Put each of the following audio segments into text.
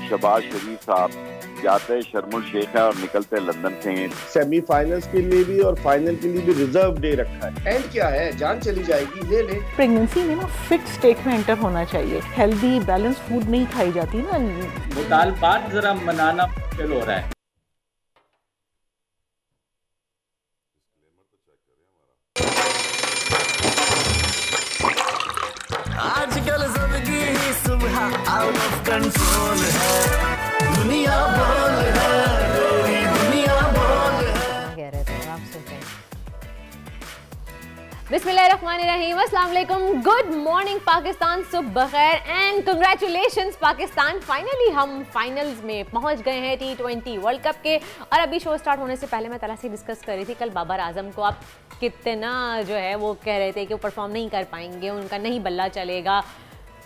शहबाज शरीफ साहब जाते शर्मुल शेख है और निकलते लंदन से हैं। सेमीफाइनल्स के लिए भी और फाइनल के लिए भी रिजर्व डे रखा है। एंड क्या है, जान चली जाएगी, ले ले। प्रेगनेंसी में ना फिट स्टेट में एंटर होना चाहिए। हेल्दी बैलेंस फूड नहीं खाई जाती ना। मुतालबात जरा मनाना मुश्किल हो रहा है। आजकल सबकी ही सुबह आउट ऑफ कंट्रोल है, दुनिया बोल है, तेरी दुनिया बोल है। कह रहे थे आप सोचें। बिस्मिल्लाहिर्रहमानिर्रहीम, अस्सलाम वालेकुम, गुड मॉर्निंग पाकिस्तान, सुबह खैर एंड कंग्रेचुलेशंस पाकिस्तान। फाइनली हम फाइनल्स में पहुंच गए हैं T20 वर्ल्ड कप के। और अभी शो स्टार्ट होने से पहले मैं तला से डिस्कस कर रही थी कल बाबर आजम को आप कितना जो है वो कह रहे थे कि वो परफॉर्म नहीं कर पाएंगे, उनका नहीं बल्ला चलेगा,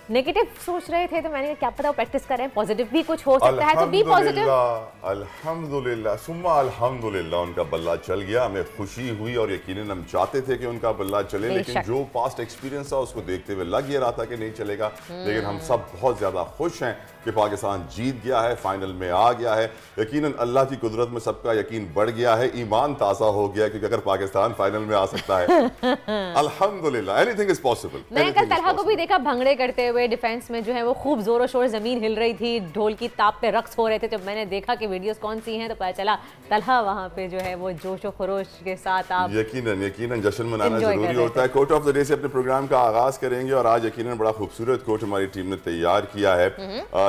नेगेटिव सोच रहे थे। तो मैंने क्या पता वो प्रैक्टिस कर रहे हैं, पॉजिटिव भी कुछ हो सकता है, तो बी पॉजिटिव। अल्हम्दुलिल्लाह सुम्मा अल्हम्दुलिल्लाह उनका बल्ला चल गया, हमें खुशी हुई और यकीनन हम चाहते थे कि उनका बल्ला चले, लेकिन जो पास्ट एक्सपीरियंस था उसको देखते हुए लग ये रहा था कि नहीं चलेगा। लेकिन हम सब बहुत ज्यादा खुश हैं कि पाकिस्तान जीत गया है, फाइनल में आ गया है। यकीनन अल्लाह की कुदरत में सबका यकीन बढ़ गया है, ईमान ताज़ा हो गया है, क्योंकि अगर पाकिस्तान फाइनल में आ सकता है अल्हम्दुलिल्लाह, एनीथिंग इज पॉसिबल। मैंने कल तलहा को भी देखा भंगड़े करते हुए डिफेंस में, जो है वो खूब जोरों शोर, जमीन हिल रही थी, ढोल की ताप पे रक्स हो रहे थे। जब मैंने देखा कि वीडियोस कौन सी हैं तो पता चला तलहा वहाँ पे जो है वो जोश और खरोश के साथ आप यकीनन जश्न मनाना जरूरी होता है। कोट ऑफ द डे से अपने प्रोग्राम का आगाज करेंगे और आज यकीनन बड़ा खूबसूरत कोट हमारी टीम ने तैयार किया है,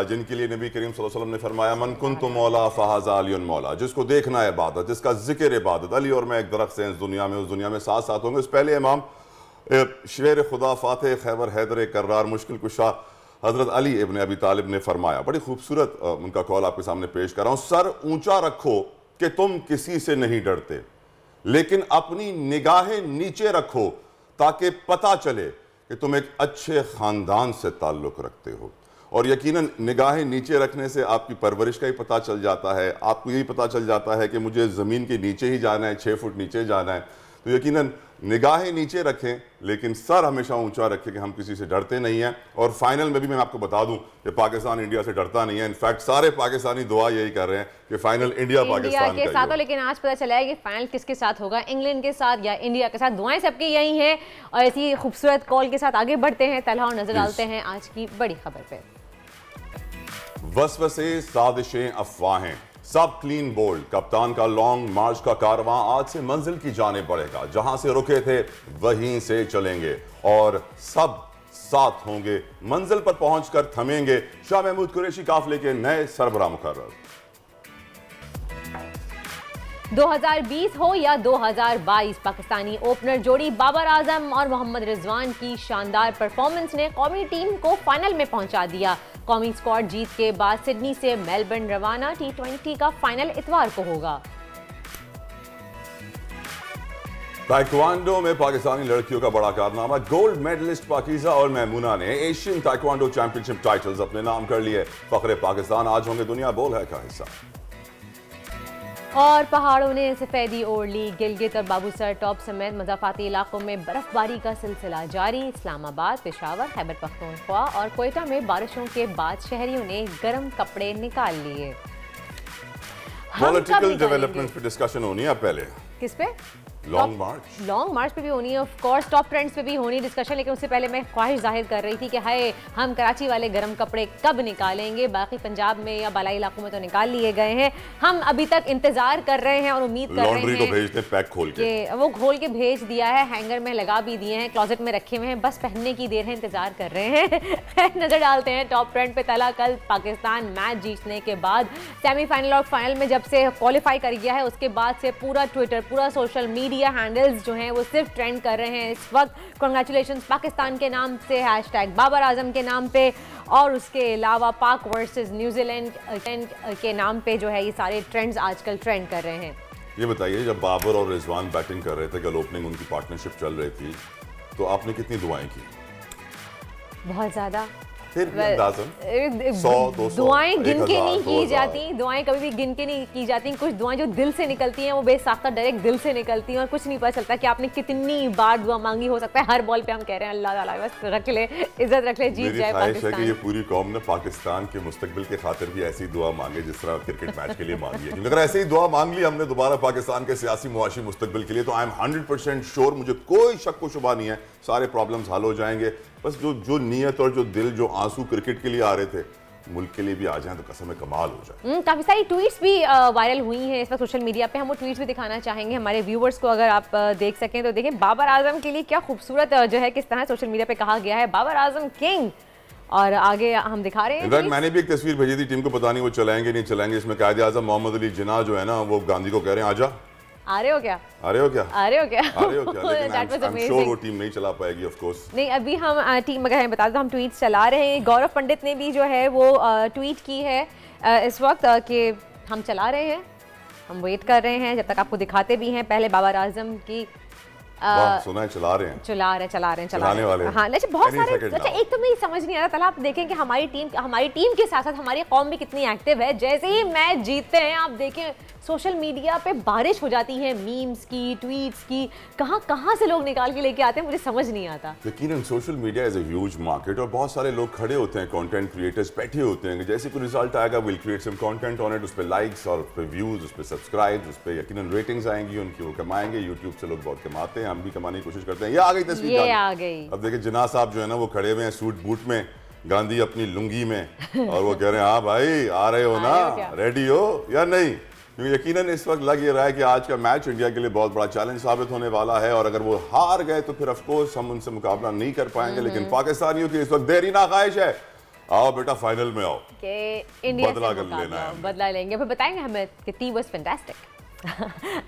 जिनके लिए नबी करीम सल्लल्लाहु अलैहि वसल्लम ने फरमाया मन कुन्तु मौला फहाज़ा अलियुन मौला, जिसको देखना है इबादत, जिसका जिक्र इबादत। अली और मैं एक दरख्त से इस दुनिया में उस दुनिया में साथ साथ होंगे। उस पहले इमाम शेर खुदा फातेह खैबर हैदर कर्रार मुश्किल कुशा हजरत अली इब्न अबी तालिब ने फरमाया, बड़ी खूबसूरत उनका कॉल आपके सामने पेश कर रहा हूं। सर ऊंचा रखो कि तुम किसी से नहीं डरते, लेकिन अपनी निगाहें नीचे रखो ताकि पता चले कि तुम एक अच्छे खानदान से ताल्लुक रखते हो। और यकीनन निगाहें नीचे रखने से आपकी परवरिश का ही पता चल जाता है, आपको यही पता चल जाता है कि मुझे ज़मीन के नीचे ही जाना है, 6 फुट नीचे जाना है। तो यकीनन निगाहें नीचे रखें, लेकिन सर हमेशा ऊंचा रखें कि हम किसी से डरते नहीं हैं। और फाइनल में भी मैं आपको बता दूं कि पाकिस्तान इंडिया से डरता नहीं है। इनफैक्ट सारे पाकिस्तानी दुआ यही कर रहे हैं कि फाइनल इंडिया पाकिस्तान के साथ हो। लेकिन आज पता चला है कि फाइनल किसके साथ होगा, इंग्लैंड के साथ या इंडिया के साथ। दुआएं सबकी यही हैं और ऐसी खूबसूरत कॉल के साथ आगे बढ़ते हैं तलहा और नजर डालते हैं आज की बड़ी खबर पे। वसवसे साजिशें अफवाहें सब क्लीन बोल्ड, कप्तान का लॉन्ग मार्च का कारवां आज से मंजिल की जाने बढ़ेगा, जहां से रुके थे वहीं से चलेंगे और सब साथ होंगे, मंजिल पर पहुंचकर थमेंगे। शाह महमूद कुरैशी काफिले के नए सरबराह मुकर्रर। 2020 हो या 2022, पाकिस्तानी ओपनर जोड़ी बाबर आजम और मोहम्मद रिजवान की शानदार परफॉर्मेंस ने कौमी टीम को फाइनल में पहुंचा दिया। कौमी स्क्वाड जीत के बाद सिडनी से मेलबर्न रवाना। T20 का फाइनल इतवार को होगा। ताइक्वांडो में पाकिस्तानी लड़कियों का बड़ा कारनामा, गोल्ड मेडलिस्ट पाकीजा और मैमूना ने एशियन ताइक्वांडो चैंपियनशिप टाइटल्स अपने नाम कर लिए। फख्रे पाकिस्तान आज होंगे दुनिया बोल है का हिस्सा। और पहाड़ों ने सफेदी ओढ़ ली, गिलगित और बाबूसर टॉप समेत मज़ाफ़ाती इलाकों में बर्फबारी का सिलसिला जारी। इस्लामाबाद, पेशावर, खैबर पख्तूनख्वा और कोयटा में बारिशों के बाद शहरियों ने गर्म कपड़े निकाल लिए। पॉलिटिकल डेवलपमेंट्स पे डिस्कशन होनी है पहले। किस पे? लॉन्ग मार्च पे भी होनी है, ऑफ कोर्स टॉप ट्रेंड्स पे भी होनी डिस्कशन। लेकिन उससे पहले मैं ख्वाहिश जाहिर कर रही थी कि हाय हम कराची वाले गर्म कपड़े कब निकालेंगे। बाकी पंजाब में या बालाई इलाकों में तो निकाल लिए गए हैं, हम अभी तक इंतजार कर रहे हैं और उम्मीद कर रहे हैं लॉन्ड्री को भेज दें पैक खोल के। वो खोल के भेज दिया है, हैंगर में लगा भी दिए हैं, क्लोजेट में रखे हुए हैं, बस पहनने की देर है, इंतजार कर रहे हैं। नजर डालते हैं टॉप ट्रेंड पे। तला कल पाकिस्तान मैच जीतने के बाद सेमीफाइनल और फाइनल में जब से क्वालिफाई कर गया है, उसके बाद से पूरा ट्विटर, पूरा सोशल मीडिया हैंडल्स जो हैं वो सिर्फ ट्रेंड कर रहे हैं इस वक्त। कांग्रेचुलेशंस पाकिस्तान के नाम से, हैशटैग बाबर आजम के नाम पे, और उसके अलावा पाक वर्सेस न्यूजीलैंड के नाम पे जो है ये सारे ट्रेंड्स आजकल ट्रेंड कर रहे हैं। ये बताइए, जब बाबर और रिजवान बैटिंग कर रहे थे, कल ओपनिंग उनकी पार्टनरशिप चल रही थी, तो आपने कितनी दुआएं की? बहुत ज़्यादा। फिर भी अंदाज़न 100-200 दुआएं गिन के नहीं की 1000 जाती, दुआएं कभी भी गिन के नहीं की जाती। कुछ दुआएं जो दिल से निकलती हैं वो बेसाख्ता डायरेक्ट दिल से निकलती हैं और कुछ नहीं पता चलता कि आपने कितनी बार दुआ मांगी। हो सकता है हर बॉल पे हम कह रहे हैं अल्लाह ताला बस रख ले, इज्जत रख ले, जीत जाए पाकिस्तान। कि ये पूरी कौम ने पाकिस्तान के मुस्तकबिल के खातिर भी ऐसी दुआ मांगे जिस तरह क्रिकेट मैच के लिए मांगी है, क्योंकि अगर ऐसे ही दुआ मांग ली हमने दोबारा पाकिस्तान के सियासी मुआशी मुस्तकबिल के लिए तो आई एम 100% श्योर, मुझे कोई शक व शुबा नहीं है, सारे प्रॉब्लम्स हल हो जाएंगे। बस जो नीयत और जो दिल, जो आंसू क्रिकेट के लिए आ रहे थे, मुल्क के लिए भी आ जाएं तो कसम कमाल हो जाए। काफी सारी ट्वीट्स भी वायरल हुई हैं इस वक्त सोशल मीडिया पे, हम वो ट्वीट्स भी दिखाना चाहेंगे हमारे व्यूवर्स को, अगर आप देख सकें तो देखें। बाबर आजम के लिए क्या खूबसूरत जो है किस तरह सोशल मीडिया पे कहा गया है बाबर आजम किंग, और आगे हम दिखा रहे हैं। मैंने भी एक तस्वीर भेजी थी टीम को, पता नहीं वो चलाएंगे नहीं चलाएंगे, इसमें कायद आजम मोहम्मद अली जिन्ना जो है ना वो गांधी को कह रहे हैं आजा, आ रहे हो क्या, आ रहे हो क्या, आ रहे हो क्या, आ रहे हो क्या, लेकिन I'm sure वो टीम नहीं चला पाएगी ऑफ कोर्स। नहीं, अभी हम टीम अगर बता दें, हम ट्वीट चला रहे हैं। गौरव पंडित ने भी जो है वो ट्वीट की है इस वक्त कि हम चला रहे हैं, हम वेट कर रहे हैं जब तक आपको दिखाते भी हैं। पहले बाबर आजम की सुना है चला रहे हैं, चलाने वाले। हाँ, अच्छा बहुत सारे। अच्छा एक तो मुझे समझ नहीं आ रहा था, आप देखें कि हमारी टीम के साथ साथ हमारी कौम भी कितनी एक्टिव है। जैसे ही मैच जीतते हैं आप देखें सोशल मीडिया पे बारिश हो जाती है मीम्स की, ट्वीट्स की, कहाँ से लोग निकाल के लेके आते हैं, मुझे समझ नहीं आता। यकीनन social media is a huge market और बहुत सारे लोग खड़े होते हैं, कंटेंट क्रिएटर्स बैठे होते हैं, जैसे कोई रिजल्ट आएगा will create some content on it, उस पर लाइक्स और उस पर व्यूज, उस पर सब्सक्राइब, उस पर यकीनन रेटिंग्स आएंगी उनकी, वो कमाएंगे। यूट्यूब से लोग बहुत कमाते हैं, हम भी कमाने की कोशिश करते हैं। ये आ गई तस्वीर, ये आ गई। अब देखिए जिन्ना साहब जो है ना वो खड़े हुए हैं सूट बूट में, गांधी अपनी लुंगी में, और वो कह रहे हैं हाँ भाई आ रहे हो ना, रेडी हो या नहीं, क्योंकि यकीनन इस वक्त लग ये रहा है कि आज का मैच इंडिया के लिए बहुत बड़ा चैलेंज साबित होने वाला है, और अगर वो हार गए तो फिर ऑफ कोर्स हम उनसे मुकाबला नहीं कर पाएंगे। लेकिन पाकिस्तानियों की इस वक्त देरी ना ख्वाहिश है, आओ बेटा फाइनल में आओ, बदला कर लेना है, बदला लेंगे, फिर बताएंगे हमें कि टीम वाज फैंटास्टिक।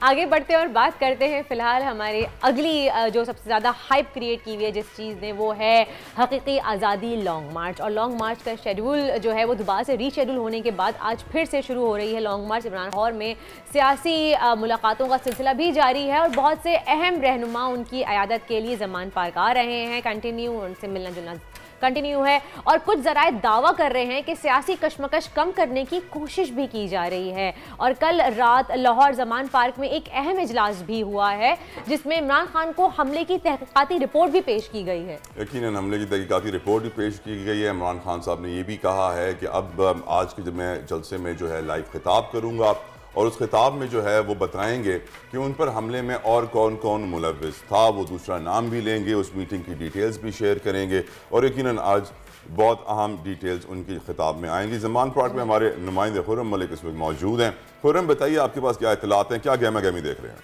आगे बढ़ते हैं और बात करते हैं फिलहाल हमारी अगली जो सबसे ज़्यादा हाइप क्रिएट की हुई है जिस चीज़ ने, वो है हकीकी आज़ादी लॉन्ग मार्च। और लॉन्ग मार्च का शेड्यूल जो है वो दोबारा से रीशेड्यूल होने के बाद आज फिर से शुरू हो रही है लॉन्ग मार्च। इमरान लाहौर में सियासी मुलाकातों का सिलसिला भी जारी है और बहुत से अहम रहनुमा उनकी अयादत के लिए ज़मान पार्क आ रहे हैं, कंटिन्यू उनसे मिलना जुलना कंटिन्यू है। और कुछ ज़राए दावा कर रहे हैं कि सियासी कशमकश कम करने की कोशिश भी की जा रही है। और कल रात लाहौर ज़मान पार्क में एक अहम इजलास भी हुआ है जिसमें इमरान खान को हमले की तहकीकाती रिपोर्ट भी पेश की गई है। यकीनन हमले की तहकीकाती रिपोर्ट भी पेश की गई है। इमरान खान साहब ने यह भी कहा है कि अब आज के जब मैं जलसे में जो है लाइव खिताब करूँगा और उस खिताब में जो है वो बताएंगे कि उन पर हमले में और कौन कौन मुलव्विस था, वो दूसरा नाम भी लेंगे, उस मीटिंग की डिटेल्स भी शेयर करेंगे और यकीनन आज बहुत अहम डिटेल्स उनकी खिताब में आएंगी। ज़मान पार्क में हमारे नुमाइंदे खुर्रम मलिक इस वक्त मौजूद हैं। खुर्रम बताइए आपके पास क्या इत्तलात हैं, क्या गहमा गहमी देख रहे हैं?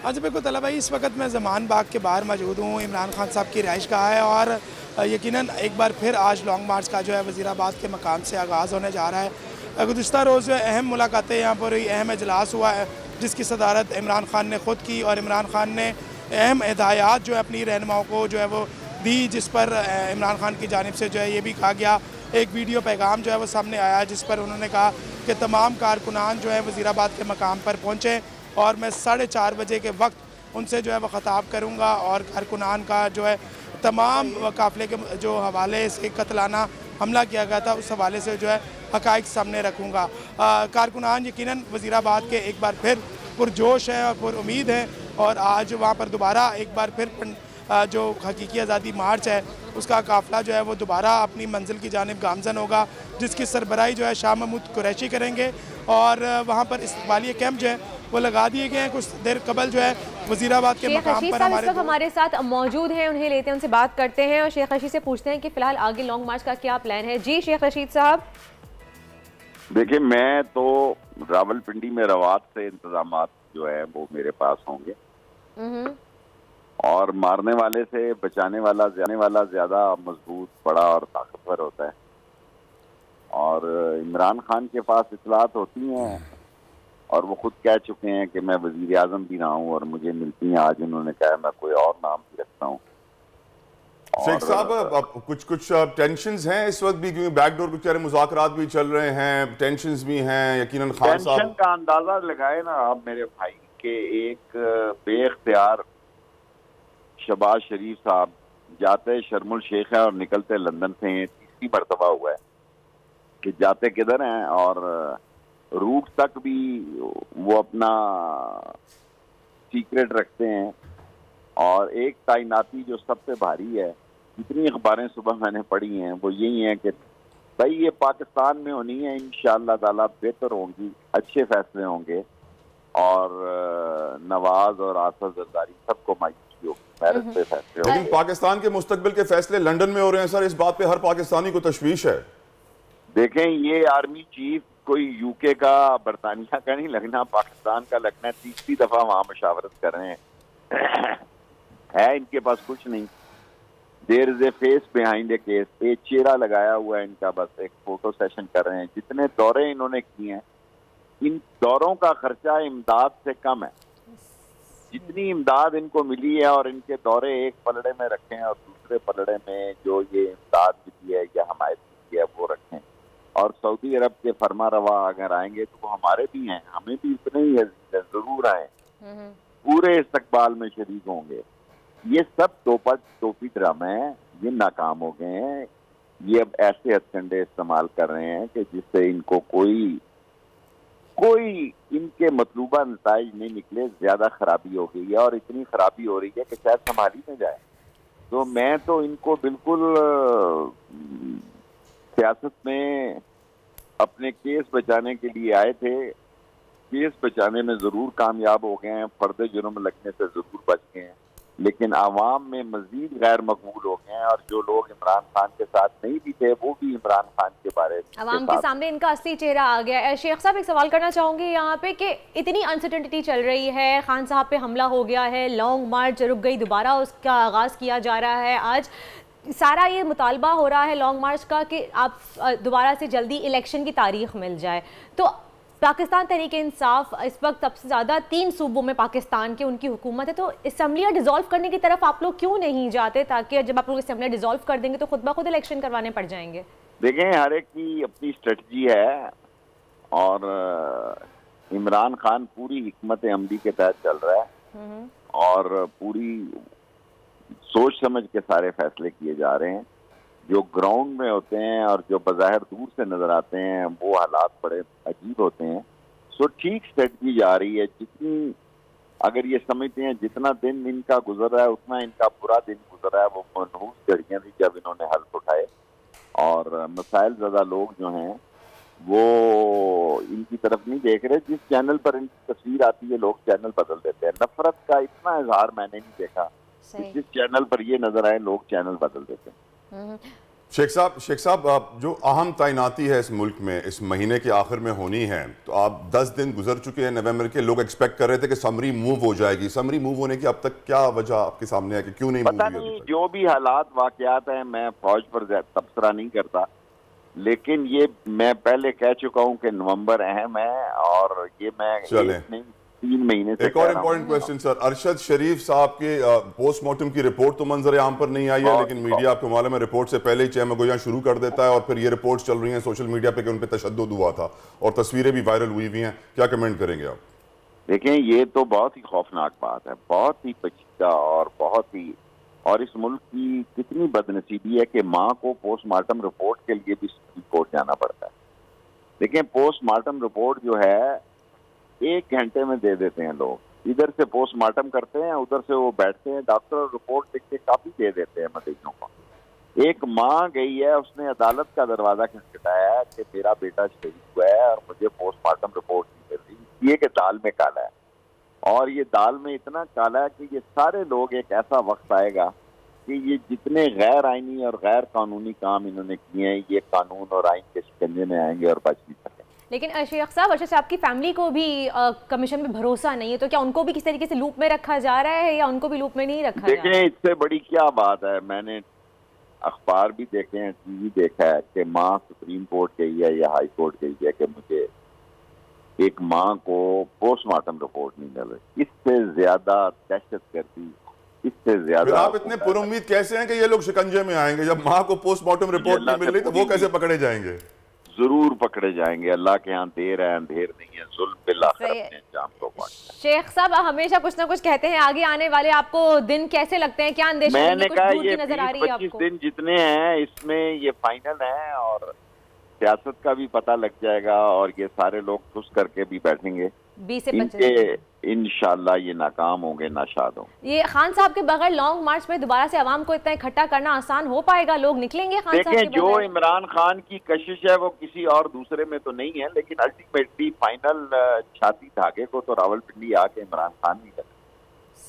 आज बिल्कुल तला भाई, इस वक्त मैं ज़मान बाग के बाहर मौजूद हूँ। इमरान खान साहब की रिहाइश का है और यकीनन एक बार फिर आज लॉन्ग मार्च का जो है वज़ीराबाद के मकाम से आगाज़ होने जा रहा है। गुज़िश्ता रोज़ जो है अहम मुलाकातें यहाँ पर अहम इजलास हुआ है जिसकी सदारत इमरान खान ने ख़ुद की और इमरान खान ने अहम हिदायत जो है अपनी रहनुमाओं को जो है वो दी, जिस पर इमरान खान की जानिब से जो है ये भी कहा गया, एक वीडियो पैगाम जो है वो सामने आया जिस पर उन्होंने कहा कि तमाम कारकुनान जो है वज़ीराबाद के मकाम पर पहुँचें और मैं 4:30 बजे के वक्त उनसे जो है वो ख़ताब करूँगा और कारकुनान का जो है तमाम काफ़िले के जो हवाले से कत्लाना हमला किया गया था उस हवाले से जो है हक़ाइक़ सामने रखूँगा। कारकुनान यकीनन वज़ीराबाद के एक बार फिर पुरजोश हैं और पुरुमीद हैं और आज वहाँ पर दोबारा एक बार फिर जो हकीकी आज़ादी मार्च है उसका काफ़िला जो है वो दोबारा अपनी मंजिल की जानिब गामज़न होगा, जिसकी सरबराही जो है शाह महमूद कुरैशी करेंगे और वहाँ पर इस्तक़बालिया कैंप जो है वो लगा दिए गए हैं। कुछ देर कबल जो है वज़ीराबाद के मकाम पर हमारे साथ मौजूद हैं, उन्हें लेते हैं, उनसे बात करते हैं और शेख रशीद से पूछते हैं कि फ़िलहाल आगे लॉन्ग मार्च का क्या प्लान है। जी शेख रशीद साहब। देखिए, मैं तो रावलपिंडी में रवात से इंतजाम जो है वो मेरे पास होंगे और मारने वाले से बचाने वाला ज्यादा मजबूत, बड़ा और ताकतवर होता है और इमरान खान के पास इतलात होती हैं और वो खुद कह चुके हैं कि मैं वजीर आजम भी रहा हूँ और मुझे मिलती हैं। आज उन्होंने कहा मैं कोई और नाम भी रखता हूँ। शेख साहब, कुछ टेंशंस हैं इस वक्त भी, क्योंकि बैकडोर कुछ सारे मुज़ाकरात भी चल रहे हैं, टेंशंस भी हैं। यकीनन खान साहब टेंशन का अंदाजा लगाए ना आप मेरे भाई के, एक बेख्तियार शहबाज शरीफ साहब जाते शर्मुल शेख है और निकलते लंदन से हैं। तीसरी मरतबा हुआ है कि जाते किधर हैं और रूट तक भी वो अपना सीक्रेट रखते हैं। और एक तैनाती जो सबसे भारी है, जितनी अखबारें सुबह मैंने पढ़ी हैं वो यही है कि भाई ये पाकिस्तान में होनी है, इंशाअल्लाह ताला बेहतर होंगी, अच्छे फैसले होंगे और नवाज और आसद जरदारी सबको मायूसी होगी, मेरिट पे फैसले होंगे। लेकिन पाकिस्तान के मुस्तकबिल के फैसले लंदन में हो रहे हैं सर, इस बात पे हर पाकिस्तानी को तशवीश है। देखें, ये आर्मी चीफ कोई यूके का बरतानिया का नहीं लगना, पाकिस्तान का लगना है। तीसरी दफा वहां मशावरत कर रहे हैं है इनके पास कुछ नहीं। There is a face behind a case, एक चेहरा लगाया हुआ है इनका, बस एक फोटो सेशन कर रहे हैं। जितने दौरे इन्होंने किए हैं, इन दौरों का खर्चा इमदाद से कम है। जितनी इमदाद इनको मिली है और इनके दौरे एक पलड़े में रखें और दूसरे पलड़े में जो ये इमदाद मिली है या हमायत मिली है वो रखें। और सऊदी अरब के फरमा रवा अगर आएंगे तो वो हमारे भी हैं, हमें भी इतने ही जरूर आए, पूरे इस्तकबाल में शरीक होंगे। ये सब टोपी ड्रामे हैं, ये नाकाम हो गए हैं। ये अब ऐसे हथकंडे इस्तेमाल कर रहे हैं कि जिससे इनको कोई इनके मतलूबा नताइज नहीं निकले। ज्यादा खराबी हो गई है और इतनी खराबी हो रही है कि शायद संभाली न जाए। तो मैं तो इनको बिल्कुल सियासत में अपने केस बचाने के लिए आए थे, केस बचाने में जरूर कामयाब हो गए हैं, फर्द जुर्म लगने से जरूर बच गए हैं, लेकिन आवाम में मजीद गैर मकबूल हो गए हैं। और जो लोग इमरान खान के साथ नहीं भी थे वो भी इमरान खान के बारे में आवाम के सामने इनका असली चेहरा आ गया है। शेख साहब, एक सवाल करना चाहूंगी यहाँ पे कि इतनी अनसर्टेनिटी चल रही है, खान साहब पे हमला हो गया है, लॉन्ग मार्च रुक गई, दोबारा उसका आगाज़ किया जा रहा है। आज सारा ये मुतालबा हो रहा है लॉन्ग मार्च का कि आप दोबारा से जल्दी इलेक्शन की तारीख मिल जाए। तो पाकिस्तान तहरीक इंसाफ इस वक्त सबसे ज़्यादा 3 सूबों में पाकिस्तान के उनकी हुकूमत है, तो असम्बलियाँ डिज़ोल्व करने की तरफ आप लोग क्यों नहीं जाते, ताकि जब आप लोग असम्बलियाँ डिज़ोल्व कर देंगे तो खुद ब खुद इलेक्शन करवाने पड़ जाएंगे? देखें, हर एक की अपनी स्ट्रेटजी है और इमरान खान पूरी हिकमत अमली के तहत चल रहा है और पूरी सोच समझ के सारे फैसले किए जा रहे हैं। जो ग्राउंड में होते हैं और जो बज़ाहिर दूर से नजर आते हैं वो हालात बड़े अजीब होते हैं। सो ठीक स्ट्रेटजी जा रही है। जितनी अगर ये समझते हैं जितना दिन इनका गुजर रहा है उतना इनका पूरा दिन गुजर रहा है, वो मनहूस घड़ियाँ थी जब इन्होंने हल्फ उठाए। और मसाइल ज़्यादा लोग जो हैं वो इनकी तरफ नहीं देख रहे। जिस चैनल पर इनकी तस्वीर आती है लोग चैनल बदल देते हैं। नफरत का इतना इजहार मैंने नहीं देखा, जिस चैनल पर ये नजर आए लोग चैनल बदल देते हैं। शेख साहब, जो अहम तैनाती है इस मुल्क में इस महीने के आखिर में होनी है, तो आप 10 दिन गुजर चुके हैं नवंबर के, लोग एक्सपेक्ट कर रहे थे कि समरी मूव हो जाएगी। समरी मूव होने की अब तक क्या वजह आपके सामने है कि क्यों नहीं पता नहीं। जो भी हालात वाकयात हैं, मैं फौज पर तबसरा नहीं करता, लेकिन ये मैं पहले कह चुका हूँ कि नवंबर अहम है और ये मैं 3 महीने से एक और इम्पोर्टेंट क्वेश्चन सर, अरशद शरीफ साहब के पोस्टमार्टम की रिपोर्ट तो मंजर आम पर नहीं आई है, लेकिन मीडिया आपको मालूम है रिपोर्ट से पहले ही चहमगोइयां शुरू कर देता है और फिर ये रिपोर्ट्स चल रही हैं सोशल मीडिया पे कि उन पे तशद्दुद हुआ था और तस्वीरें भी वायरल हुई हुई हैं। क्या कमेंट करेंगे आप? देखें, ये तो बहुत ही खौफनाक बात है, बहुत ही पेचीदा और बहुत ही, और इस मुल्क की कितनी बदनसीबी है कि माँ को पोस्टमार्टम रिपोर्ट के लिए भी सुप्रीम कोर्ट जाना पड़ता है। देखें, पोस्टमार्टम रिपोर्ट जो है 1 घंटे में दे देते हैं लोग। इधर से पोस्टमार्टम करते हैं, उधर से वो बैठते हैं, डॉक्टर रिपोर्ट लिख के काफी दे देते हैं मरीजों को। एक माँ गई है, उसने अदालत का दरवाजा खटखटाया है कि मेरा बेटा शहीद हुआ है और मुझे पोस्टमार्टम रिपोर्ट नहीं मिल रही। ये कि दाल में काला है, और ये दाल में इतना काला है कि ये सारे लोग, एक ऐसा वक्त आएगा कि ये जितने गैर आईनी और गैर कानूनी काम इन्होंने किए हैं, ये कानून और आइन के शिकंजे में आएंगे और बच नहीं सकेंगे। लेकिन शेख साहब, अर्शद साहब की फैमिली को भी कमीशन में भरोसा नहीं है, तो क्या उनको भी किस तरीके से लूप में रखा जा रहा है या उनको भी लूप में नहीं रखा जा रहा है? देखें, इससे बड़ी क्या बात है। मैंने अखबार भी देखे हैं, टीवी देखा है कि माँ सुप्रीम कोर्ट गई है या हाई कोर्ट गई है कि मुझे एक माँ को पोस्टमार्टम रिपोर्ट नहीं मिल रही। इससे ज्यादा दहशतगर्दी, इससे ज्यादा। आप इतने पुरुम्मीद कैसे हैं कि ये लोग शिकंजे में आएंगे? जब माँ को पोस्टमार्टम रिपोर्ट नहीं मिल रही तो वो कैसे पकड़े जाएंगे? जरूर पकड़े जाएंगे। अल्लाह के यहाँ देर है अंधेर नहीं है, जुल्म बिलाखिर अपने अंजाम को पहुंचना। शेख साहब हमेशा कुछ ना कुछ कहते हैं, आगे आने वाले आपको दिन कैसे लगते हैं, क्या अंदेशा मैंने कहा ये नजर आ रही है 20-25 दिन जितने हैं इसमें ये फाइनल है और सियासत का भी पता लग जाएगा और ये सारे लोग खुश करके भी बैठेंगे। 20 से 25 इंशाल्लाह ये नाकाम होंगे नाशाद होंगे। ये खान साहब के बगैर लॉन्ग मार्च में दोबारा से अवाम को इतना इकट्ठा करना आसान हो पाएगा? लोग निकलेंगे खान साहब के देखें, जो इमरान खान की कशिश है वो किसी और दूसरे में तो नहीं है, लेकिन अल्टीमेटली फाइनल छाती धागे को तो रावलपिंडी आके इमरान खान नहीं कर।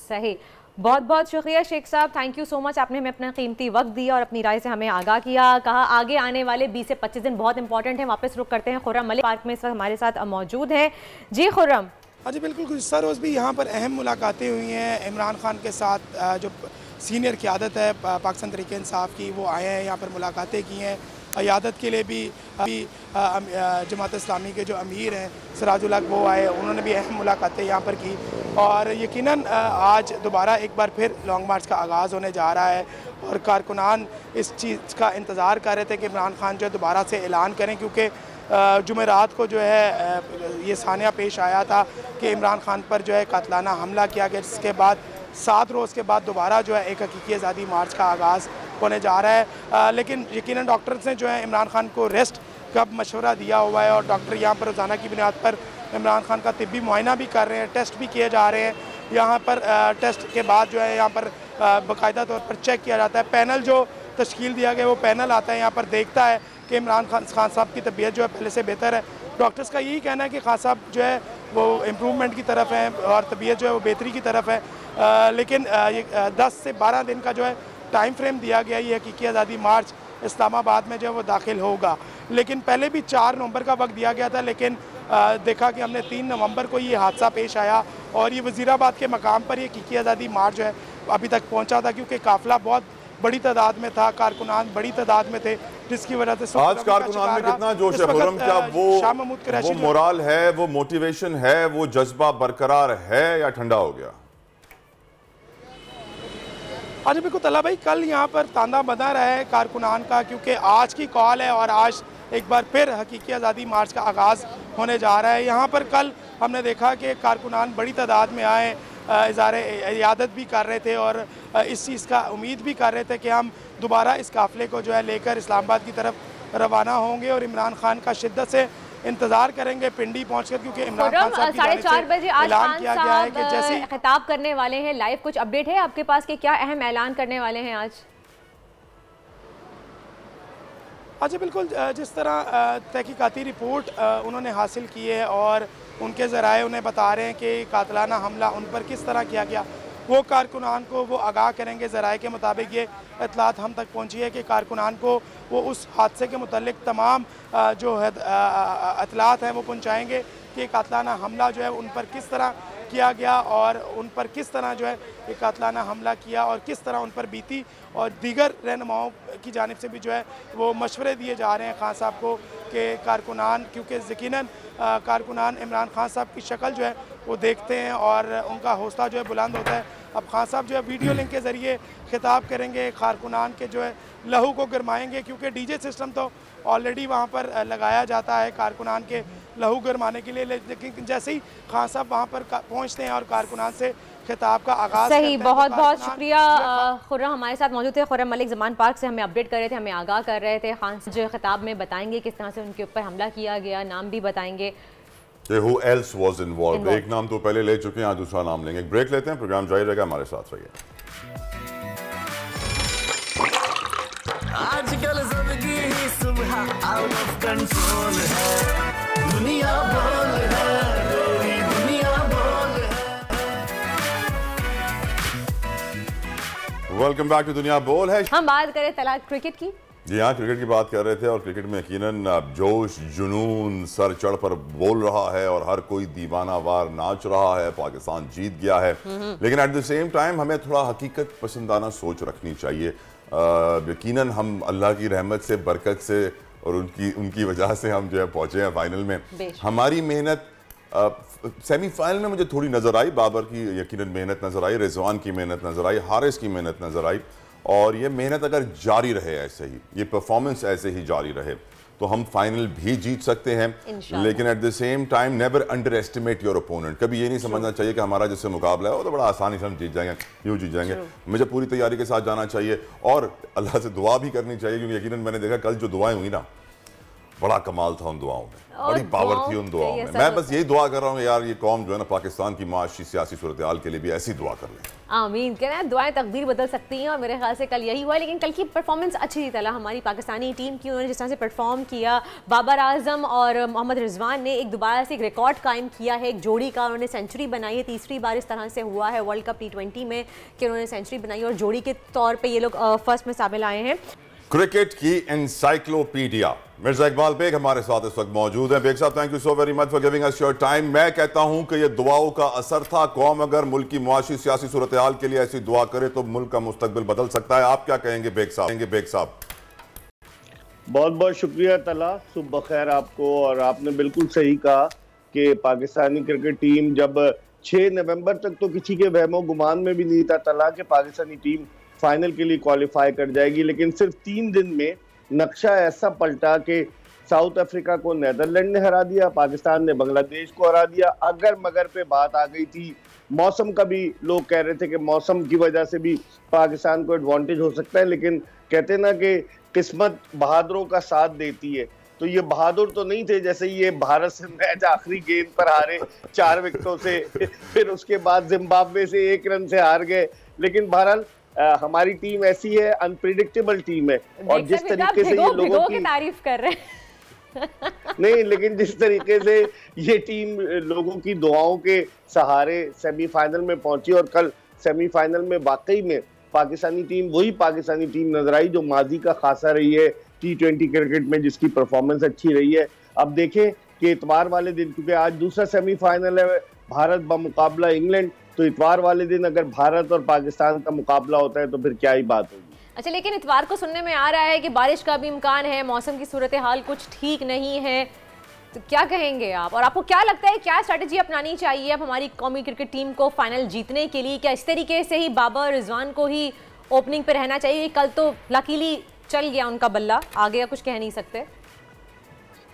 सही, बहुत बहुत शुक्रिया शेख साहब, थैंक यू सो मच, आपने हमें अपना कीमती वक्त दिया और अपनी राय से हमें आगाह किया। कहा आगे आने वाले 20 से 25 दिन बहुत इंपॉर्टेंट है। वापस रुक करते हैं, खुर्रम मलिक पार्क में इस वक्त हमारे साथ मौजूद हैं। जी खुर्रम। हाँ जी बिल्कुल, गुज़श्ता रोज़ भी यहाँ पर अहम मुलाकातें हुई हैं इमरान खान के साथ। जो सीनियर क़यादत है पाकिस्तान तहरीक इंसाफ की, वो आए हैं यहाँ पर, मुलाकातें की हैं। क़यादत के लिए भी जमात इस्लामी के जो अमीर हैं सिराजुल हक, वो आए, उन्होंने भी अहम मुलाकातें यहाँ पर की। और यकीनन आज दोबारा एक बार फिर लॉन्ग मार्च का आगाज़ होने जा रहा है और कारकुनान इस चीज़ का इंतज़ार कर रहे थे कि इमरान खान जो है दोबारा से ऐलान करें, क्योंकि जुमेरात को जो है ये सानिया पेश आया था कि इमरान खान पर जो है कातलाना हमला किया गया, जिसके बाद 7 रोज़ के बाद दोबारा जो है एक हकीकी आज़ादी मार्च का आगाज़ होने जा रहा है। लेकिन यकीनन डॉक्टर्स ने जो है इमरान खान को रेस्ट का मशवरा दिया हुआ है और डॉक्टर यहाँ पर रोज़ाना की बुनियाद पर इमरान खान का तिब्बी मुआयना भी कर रहे हैं, टेस्ट भी किए जा रहे हैं। यहाँ पर टेस्ट के बाद जो है यहाँ पर बाकायदा तौर पर चेक किया जाता है। पैनल जो तश्कील दिया गया वो पैनल आता है यहाँ पर, देखता है कि इमरान खान साहब की तबीयत जो है पहले से बेहतर है। डॉक्टर्स का यही कहना है कि खान साहब जो है वो इम्प्रूवमेंट की तरफ है और तबीयत जो है वो बेहतरी की तरफ है। लेकिन ये 10 से 12 दिन का जो है टाइम फ्रेम दिया गया। ये हकीकी आज़ादी मार्च इस्लामाबाद में जो है वो दाखिल होगा, लेकिन पहले भी 4 नवंबर का वक्त दिया गया था, लेकिन देखा कि हमने 3 नवंबर को ये हादसा पेश आया और ये वज़ीराबाद के मकाम पर ये हकीकी आज़ादी मार्च जो है अभी तक पहुँचा था, क्योंकि काफ़िला बहुत बड़ी तादाद में था, कारकुनान बड़ी तादाद में थे, जिसकी वजह से आज कारकुनान में कितना जोश है खुर्रम? क्या वो मोराल है, वो मोटिवेशन है, वो जज्बा बरकरार है या ठंडा हो गया? आज बिल्कुल तला भाई, कल यहाँ पर तांदा बंधा रहा है कारकुनान का, क्योंकि आज की कॉल है और आज एक बार फिर हकीकी आज़ादी मार्च का आगाज़ होने जा रहा है। यहाँ पर कल हमने देखा कि कारकुनान बड़ी तादाद में आए, इज़हार इयादत भी कर रहे थे और इस चीज़ का उम्मीद भी कर रहे थे कि हम दोबारा इस काफ़िले को जो है लेकर इस्लामाबाद की तरफ रवाना होंगे और इमरान खान का शिद्दत से इंतजार करेंगे पिंडी पहुंचकर, क्योंकि इमरान खान साहब की जानिब से 4:30 बजे आज ऐलान किया गया है कि जैसे खिताब करने वाले हैं। लाइव कुछ अपडेट है आपके पास कि क्या अहम ऐलान करने वाले हैं आज? अच्छा बिल्कुल, जिस तरह तहकीकाती रिपोर्ट उन्होंने हासिल की है और उनके ज़राए उन्हें बता रहे हैं कि कातलाना हमला उन पर किस तरह किया गया, वो कारकुनान को वो आगाह करेंगे। ज़राए के मुताबिक ये इतलात हम तक पहुंची है कि कारकुनान को वो उस हादसे के मुतल्लिक तमाम जो है इतलात हैं वो पहुंचाएंगे कि कातलाना हमला जो है उन पर किस तरह किया गया और उन पर किस तरह जो है एक कातलाना हमला किया और किस तरह उन पर बीती, और दीगर रहनुमाओं की जानिब से भी जो है वो मशवरे दिए जा रहे हैं खान साहब को कि कारकुनान, क्योंकि यकीनन कारकुनान इमरान खान साहब की शक्ल जो है वो देखते हैं और उनका हौसला जो है बुलंद होता है। अब खान साहब जो है वीडियो लिंक के ज़रिए खिताब करेंगे, कारकुनान के जो है लहू को गरमाएंगे, क्योंकि डीजे सिस्टम तो ऑलरेडी वहाँ पर लगाया जाता है कारकुनान के लहू गरमाने के लिए, लेकिन जैसे ही खान साहब वहाँ पर पहुँचते हैं और कारकुनान से खिताब का आगाज़ सही, बहुत बहुत शुक्रिया खुर्रम हमारे साथ मौजूद थे। खुर्रम मलिक ज़मान पार्क से हमें अपडेट कर रहे थे, हमें आगाह कर रहे थे। खान जो खिताब में बताएंगे किस तरह से उनके ऊपर हमला किया गया, नाम भी बताएंगे। Who else was involved? एक नाम तो पहले ले चुके हैं, आज दूसरा नाम लेंगे। एक ब्रेक लेते हैं, प्रोग्राम जारी रहेगा, हमारे साथ रहिए। आजकल जिंदगी ही सुबह आउट ऑफ कंट्रोल है, दुनिया बोल है, तेरी दुनिया बोल है। वेलकम बैक टू दुनिया बोल है। हम बात करें तलाक क्रिकेट की। जी हाँ, क्रिकेट की बात कर रहे थे और क्रिकेट में यकीनन जोश जुनून सर चढ़ पर बोल रहा है और हर कोई दीवाना वार नाच रहा है। पाकिस्तान जीत गया है, लेकिन एट द सेम टाइम हमें थोड़ा हकीकत पसंदाना सोच रखनी चाहिए। यकीनन हम अल्लाह की रहमत से, बरकत से और उनकी वजह से हम जो है पहुंचे हैं फाइनल में। हमारी मेहनत सेमीफाइनल में मुझे थोड़ी नज़र आई, बाबर की यकीनन मेहनत नज़र आई, रिजवान की मेहनत नज़र आई, हारिस की मेहनत नज़र आई, और ये मेहनत अगर जारी रहे ऐसे ही, ये परफॉर्मेंस ऐसे ही जारी रहे तो हम फाइनल भी जीत सकते हैं, लेकिन at the same time never under estimate your opponent. कभी ये नहीं समझना चाहिए कि हमारा जिससे मुकाबला है वो तो बड़ा आसानी से हम जीत जाएंगे, यूँ जीत जाएंगे। मुझे पूरी तैयारी के साथ जाना चाहिए और अल्लाह से दुआ भी करनी चाहिए, क्योंकि यकीनन मैंने देखा कल जो दुआएं हुई ना, बड़ा कमाल था उन दुआओं में, बड़ी पावर थी उन दुआओं में। मैं बस यही दुआ कर रहा हूँ यार, ये कौम जो है ना पाकिस्तान की माशी सियासी सूरत हाल के लिए भी ऐसी दुआ कर ले। आमीन। कहना है दुआएं तकदीर बदल सकती हैं और मेरे ख्याल से कल यही हुआ। लेकिन कल की परफॉर्मेंस अच्छी थी तला हमारी पाकिस्तानी टीम की। उन्होंने जिस तरह से परफॉर्म किया, बाबर आजम और मोहम्मद रिजवान ने एक दोबारा से एक रिकॉर्ड कायम किया है, एक जोड़ी का उन्होंने सेंचुरी बनाई है। तीसरी बार इस तरह से हुआ है वर्ल्ड कप T20 में कि उन्होंने सेंचुरी बनाई और जोड़ी के तौर पर ये लोग फर्स्ट में शामिल आए हैं। क्रिकेट की एनसाइक्लोपीडिया मिर्जा इकबाल बेग हमारे साथ इस वक्त मौजूद हैं। बेग साहब, thank you so very much for giving us your time. मैं कहता हूं कि ये दुआओं का असर था। कौम अगर मुल्क की मुआशी सियासी सूरत हाल के लिए ऐसी दुआ करे तो मुल्क का मुस्तकबिल बदल सकता है। आप क्या कहेंगे बेग साहब? बहुत बहुत शुक्रिया तला, सुबह खैर आपको। और आपने बिल्कुल सही कहा कि पाकिस्तानी क्रिकेट टीम जब 6 नवंबर तक तो किसी के वहमो गुमान में भी नहीं था तला कि पाकिस्तानी टीम फाइनल के लिए क्वालिफाई कर जाएगी, लेकिन सिर्फ 3 दिन में नक्शा ऐसा पलटा कि साउथ अफ्रीका को नीदरलैंड ने हरा दिया, पाकिस्तान ने बांग्लादेश को हरा दिया। अगर मगर पे बात आ गई थी, मौसम का भी लोग कह रहे थे कि मौसम की वजह से भी पाकिस्तान को एडवांटेज हो सकता है, लेकिन कहते ना कि किस्मत बहादुरों का साथ देती है। तो ये बहादुर तो नहीं थे, जैसे ये भारत से मैच आखिरी गेंद पर हारे 4 विकेटों से, फिर उसके बाद जिम्बाब्वे से 1 रन से हार गए। लेकिन बहरहाल हमारी टीम ऐसी है, अनप्रिडिक्टेबल टीम है। और जिस तरीके से ये लोगों की तारीफ कर रहे हैं नहीं, लेकिन जिस तरीके से ये टीम लोगों की दुआओं के सहारे सेमीफाइनल में पहुंची, और कल सेमीफाइनल में वाकई में पाकिस्तानी टीम वही पाकिस्तानी टीम नजर आई जो माजी का खासा रही है T20 क्रिकेट में, जिसकी परफॉर्मेंस अच्छी रही है। अब देखें कि इतवार वाले दिन, क्योंकि आज दूसरा सेमीफाइनल है भारत बमुकाबला इंग्लैंड, तो इतवार वाले दिन अगर भारत और पाकिस्तान का मुकाबला होता है तो फिर क्या ही बात होगी। अच्छा, लेकिन इतवार को सुनने में आ रहा है कि बारिश का भी इम्कान है, मौसम की सूरत हाल कुछ ठीक नहीं है, तो क्या कहेंगे आप? और आपको क्या लगता है क्या स्ट्रेटजी अपनानी चाहिए अब हमारी कौमी क्रिकेट टीम को फाइनल जीतने के लिए? क्या इस तरीके से ही बाबर रिजवान को ही ओपनिंग पे रहना चाहिए? कल तो लकीली चल गया उनका बल्ला, आगे कुछ कह नहीं सकते।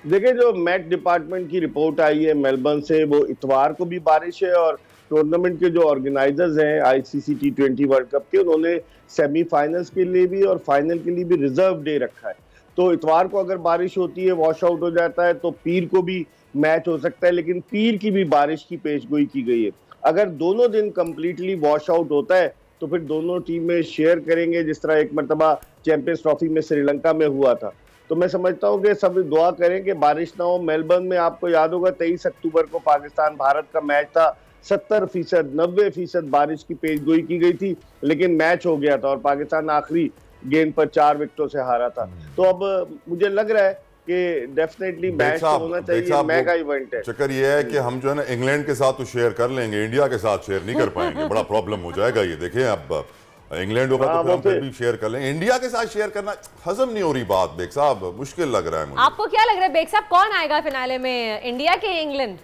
देखिए, जो मैच डिपार्टमेंट की रिपोर्ट आई है मेलबर्न से, वो इतवार को भी बारिश है और टूर्नामेंट के जो ऑर्गेनाइजर्स हैं ICC T20 वर्ल्ड कप के, उन्होंने सेमीफाइनल्स के लिए भी और फाइनल के लिए भी रिजर्व डे रखा है। तो इतवार को अगर बारिश होती है, वॉश आउट हो जाता है, तो पीर को भी मैच हो सकता है, लेकिन पीर की भी बारिश की पेशगोई की गई है। अगर दोनों दिन कंप्लीटली वॉश आउट होता है तो फिर दोनों टीमें शेयर करेंगे, जिस तरह एक मरतबा चैंपियंस ट्रॉफी में श्रीलंका में हुआ था। तो मैं समझता हूँ कि सब दुआ करें कि बारिश ना हो। मेलबर्न में आपको याद होगा 23 अक्टूबर को पाकिस्तान भारत का मैच था, 70%, 90% बारिश की पेशगोई की गई थी, लेकिन मैच हो गया था और पाकिस्तान आखिरी गेंद पर 4 विकेटों से हारा था। तो अब मुझे लग रहा है कि डेफिनेटली मैच तो होना चाहिए, मेगा इवेंट है। चक्कर ये है कि हम जो है ना इंग्लैंड के साथ तो शेयर कर लेंगे, इंडिया के साथ शेयर नहीं कर पाएंगे, बड़ा प्रॉब्लम हो जाएगा ये। देखिए, अब इंग्लैंड होगा तो हम फिर भी शेयर कर लेंगे, इंडिया के साथ शेयर करना हजम नहीं हो रही बात। बेग साहब, मुश्किल लग रहा है मुझे। आपको क्या लग रहा है बेग साहब, कौन आएगा फिनाले में, इंडिया के इंग्लैंड?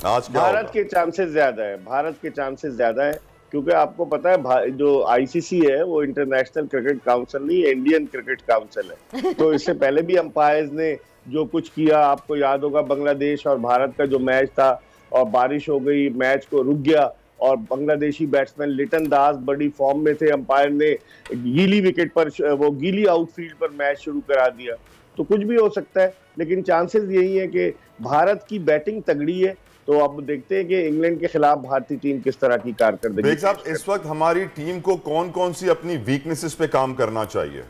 आज भारत के चांसेस ज्यादा है, भारत के चांसेस ज्यादा है, क्योंकि आपको पता है जो ICC है वो इंटरनेशनल क्रिकेट काउंसिल नहीं, इंडियन क्रिकेट काउंसिल है। तो इससे पहले भी अंपायर्स ने जो कुछ किया, आपको याद होगा बांग्लादेश और भारत का जो मैच था और बारिश हो गई, मैच को रुक गया और बांग्लादेशी बैट्समैन लिटन दास बड़ी फॉर्म में थे, अंपायर ने गीली विकेट पर, वो गीली आउटफील्ड पर मैच शुरू करा दिया। तो कुछ भी हो सकता है, लेकिन चांसेस यही है कि भारत की बैटिंग तगड़ी है। तो अब देखते हैं कि इंग्लैंड के खिलाफ भारतीय टीम किस तरह की कारकर्दगी। बेग साहब, इस वक्त हमारी टीम को कौन कौन सी अपनी वीकनेसेस पे काम करना चाहिए?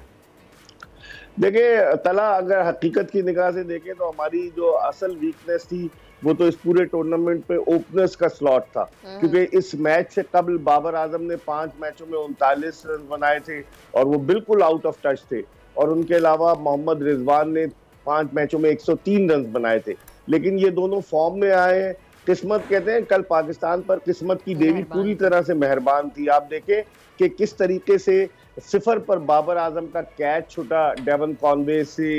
देखिए तला, अगर हकीकत की निगाह से देखें तो हमारी जो असल वीकनेस थी वो तो इस पूरे टूर्नामेंट पे ओपनर्स का स्लॉट था, क्योंकि इस मैच से कबल बाबर आजम ने 5 मैचों में 39 रन बनाए थे और वो बिल्कुल आउट ऑफ टच थे, और उनके अलावा मोहम्मद रिजवान ने 5 मैचों में 103 रन बनाए थे। लेकिन ये दोनों फॉर्म में आए हैं। किस्मत कहते हैं, कल पाकिस्तान पर किस्मत की देवी पूरी तरह से मेहरबान थी। आप देखें कि किस तरीके से 0 पर बाबर आजम का कैच छूटा डेवन कॉनवे से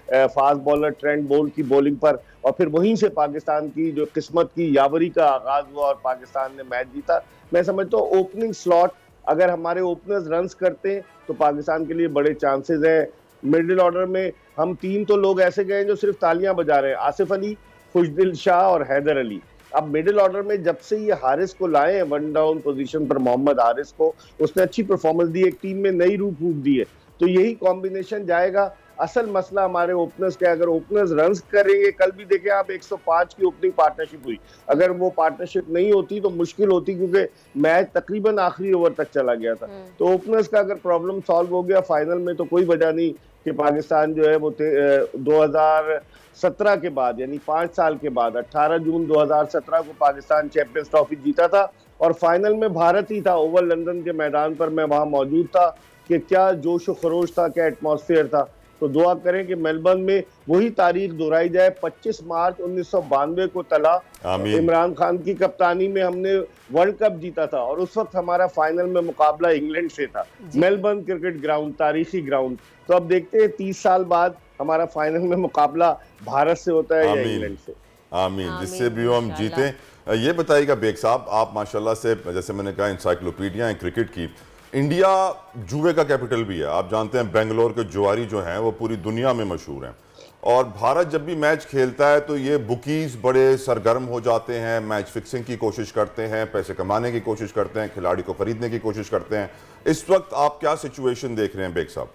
फास्ट बॉलर ट्रेंट बोल्ट की बॉलिंग पर, और फिर वहीं से पाकिस्तान की जो किस्मत की यावरी का आगाज हुआ और पाकिस्तान ने मैच जीता। मैं समझता हूँ ओपनिंग स्लॉट अगर हमारे ओपनर्स रन्स करते हैं तो पाकिस्तान के लिए बड़े चांसेस हैं। मिडिल ऑर्डर में हम 3 तो लोग ऐसे गए जो सिर्फ तालियां बजा रहे हैं, आसिफ अली, खुशदिल शाह और हैदर अली। अब मिडिल ऑर्डर में जब से ये हारिस को लाए हैं 1 डाउन पोजीशन पर, मोहम्मद हारिस को, उसने अच्छी परफॉर्मेंस दी, एक टीम में नई रूह फूंक दी है, तो यही कॉम्बिनेशन जाएगा। असल मसला हमारे ओपनर्स का, अगर ओपनर्स रन करेंगे, कल भी देखें आप 105 की ओपनिंग पार्टनरशिप हुई, अगर वो पार्टनरशिप नहीं होती तो मुश्किल होती, क्योंकि मैच तकरीबन आखिरी ओवर तक चला गया था। तो ओपनर्स का अगर प्रॉब्लम सॉल्व हो गया फाइनल में, तो कोई वजह नहीं कि पाकिस्तान जो है वो 2017 के बाद, यानी 5 साल के बाद 18 जून 2017 को पाकिस्तान चैंपियंस ट्रॉफी जीता था और फाइनल में भारत ही था। ओवल लंदन के मैदान पर मैं वहां मौजूद था कि क्या जोश व खरोश था, क्या एटमॉस्फेयर था। तो दुआ करें कि मेलबर्न में वही तारीख दोहराई जाए। 25 मार्च 1992 को तला इमरान खान की कप्तानी में हमने वर्ल्ड कप जीता था और उस वक्त हमारा फाइनल में मुकाबला इंग्लैंड से था, मेलबर्न क्रिकेट ग्राउंड, तारीखी ग्राउंड। तो अब देखते हैं 30 साल बाद हमारा फाइनल में मुकाबला भारत से होता है या इंग्लैंड से। आमीन, जिससे भी हम जीते। ये बताइएगा बेग साहब, आप माशाल्लाह से, जैसे मैंने कहा, इंसाइक्लोपीडिया है क्रिकेट की। इंडिया जुए का कैपिटल भी है, आप जानते हैं बेंगलोर के जुआरी जो हैं वो पूरी दुनिया में मशहूर हैं, और भारत जब भी मैच खेलता है तो ये बुकीज बड़े सरगर्म हो जाते हैं, मैच फिक्सिंग की कोशिश करते हैं, पैसे कमाने की कोशिश करते हैं, खिलाड़ी को खरीदने की कोशिश करते हैं। इस वक्त आप क्या सिचुएशन देख रहे हैं बेग साहब?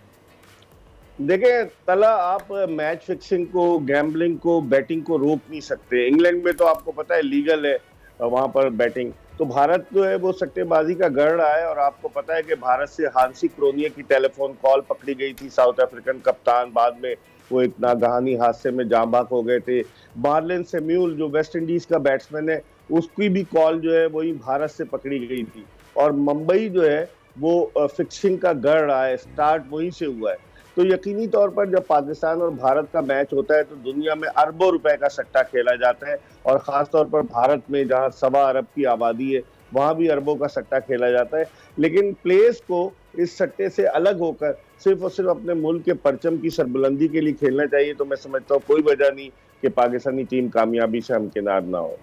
देखिए तला, आप मैच फिक्सिंग को, गैम्बलिंग को, बैटिंग को रोक नहीं सकते। इंग्लैंड में तो आपको पता है लीगल है वहां पर बैटिंग, तो भारत जो है वो सट्टेबाजी का गढ़ रहा है। और आपको पता है कि भारत से हांसी क्रोनिया की टेलीफोन कॉल पकड़ी गई थी, साउथ अफ्रीकन कप्तान, बाद में वो एक नागहानी हादसे में जाँ बाक हो गए थे। मार्लिन सैमुअल जो वेस्ट इंडीज का बैट्समैन है, उसकी भी कॉल जो है वही भारत से पकड़ी गई थी। और मुंबई जो है वो फिक्सिंग का गढ़ रहा है, स्टार्ट वहीं से हुआ है। तो यकीनी तौर पर जब पाकिस्तान और भारत का मैच होता है तो दुनिया में अरबों रुपए का सट्टा खेला जाता है, और ख़ास तौर पर भारत में जहां 1.25 अरब की आबादी है वहां भी अरबों का सट्टा खेला जाता है। लेकिन प्लेयर्स को इस सट्टे से अलग होकर सिर्फ और सिर्फ अपने मुल्क के परचम की सरबुलंदी के लिए खेलना चाहिए। तो मैं समझता हूँ कोई वजह नहीं कि पाकिस्तानी टीम कामयाबी से हमकिनार ना हो।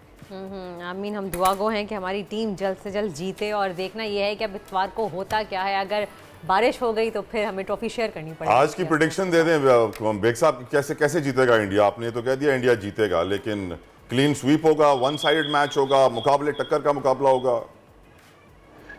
आमीन, हम दुआ गो हैं कि हमारी टीम जल्द से जल्द जीते। और देखना यह है कि अब इतवार को होता क्या है, अगर बारिश हो गई तो फिर हमें ट्रॉफी शेयर करनी पड़ेगी। आज की प्रेडिक्शन दे दें बेग साहब, कैसे जीतेगा इंडिया? आपने तो कह दिया इंडिया जीतेगा, लेकिन क्लीन स्वीप होगा, वन साइडेड मैच होगा, मुकाबले टक्कर का मुकाबला होगा?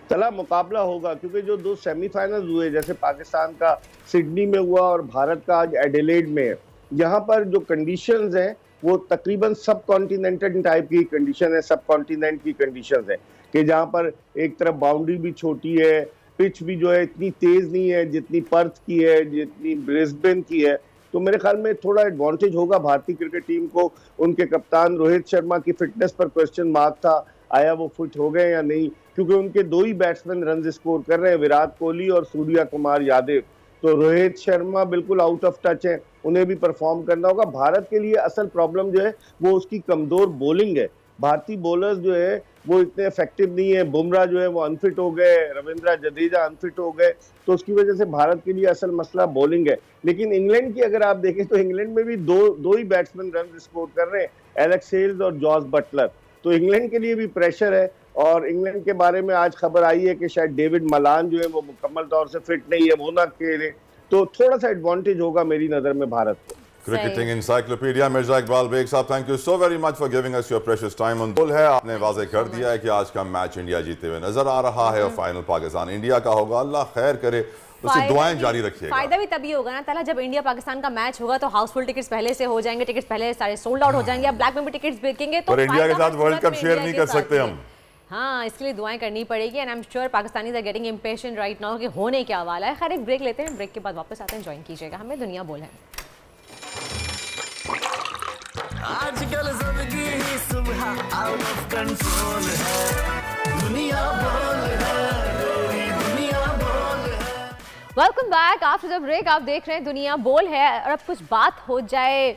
चला मुकाबला होगा, क्योंकि जो 2 सेमीफाइनल हुए, जैसे पाकिस्तान का सिडनी में हुआ और भारत का आज एडिलेड में है, यहाँ पर जो कंडीशंस हैं वो तकरीबन सब कॉन्टिनेंटल टाइप की कंडीशन है, सब कॉन्टिनेंट की कंडीशंस है कि जहाँ पर एक तरफ बाउंड्री भी छोटी है, पिच भी जो है इतनी तेज नहीं है जितनी पर्थ की है, जितनी ब्रिस्बेन की है। तो मेरे ख्याल में थोड़ा एडवांटेज होगा भारतीय क्रिकेट टीम को। उनके कप्तान रोहित शर्मा की फिटनेस पर क्वेश्चन मार्क था, आया वो फिट हो गए या नहीं, क्योंकि उनके 2 ही बैट्समैन रन स्कोर कर रहे हैं, विराट कोहली और सूर्या कुमार यादव। तो रोहित शर्मा बिल्कुल आउट ऑफ टच है, उन्हें भी परफॉर्म करना होगा। भारत के लिए असल प्रॉब्लम जो है वो उसकी कमजोर बॉलिंग है। भारतीय बॉलर्स जो है वो इतने इफेक्टिव नहीं है। बुमराह जो है वो अनफिट हो गए, रविंद्र जडेजा अनफिट हो गए, तो उसकी वजह से भारत के लिए असल मसला बॉलिंग है। लेकिन इंग्लैंड की अगर आप देखें तो इंग्लैंड में भी दो ही बैट्समैन रन स्कोर कर रहे हैं, एलेक्स हेल्स और जॉस बटलर। तो इंग्लैंड के लिए भी प्रेशर है। और इंग्लैंड के बारे में आज खबर आई है कि शायद डेविड मलान जो है वो मुकम्मल तौर से फिट नहीं है, वो ना खेले, तो थोड़ा सा एडवांटेज होगा मेरी नजर में भारत को। क्रिकेटिंग इंसाइक्लोपीडिया मिर्जा इकबाल बेग साहब, thank you so very much for giving us your precious time on Bol है। आपने वाज़ेह कर दिया है कि आज का मैच इंडिया जीते हुए नजर आ रहा है और फाइनल पाकिस्तान इंडिया का होगा। अल्लाह खैर करे, उससे दुआएं जारी रखिएगा। फायदा भी तभी होगा ना ताला, जब इंडिया पाकिस्तान का मैच होगा तो हाउसफुल टिकट्स पहले से हो जाएंगे, टिकट्स पहले सारे सोल्ड आउट हो जाएंगे, अब ब्लैक में भी टिकट्स बिकेंगे। तो इंडिया के साथ वर्ल्ड कप शेयर नहीं कर सकते हम। हाँ, इसके लिए दुआएं करनी पड़ेगी। And I am sure Pakistanis are getting impatient right now कि होने क्या वाला है। खैर एक ब्रेक लेते हैं, ब्रेक के बाद वापस आते हैं, ज्वाइन कीजिएगा हमें। दुनिया बोल है। आजकल जिंदगी ही सुबह आउट ऑफ कंट्रोल है, दुनिया बोल है, दुनिया बोल है। Welcome back after the break. आप देख रहे हैं दुनिया बोल है। और अब कुछ बात हो जाए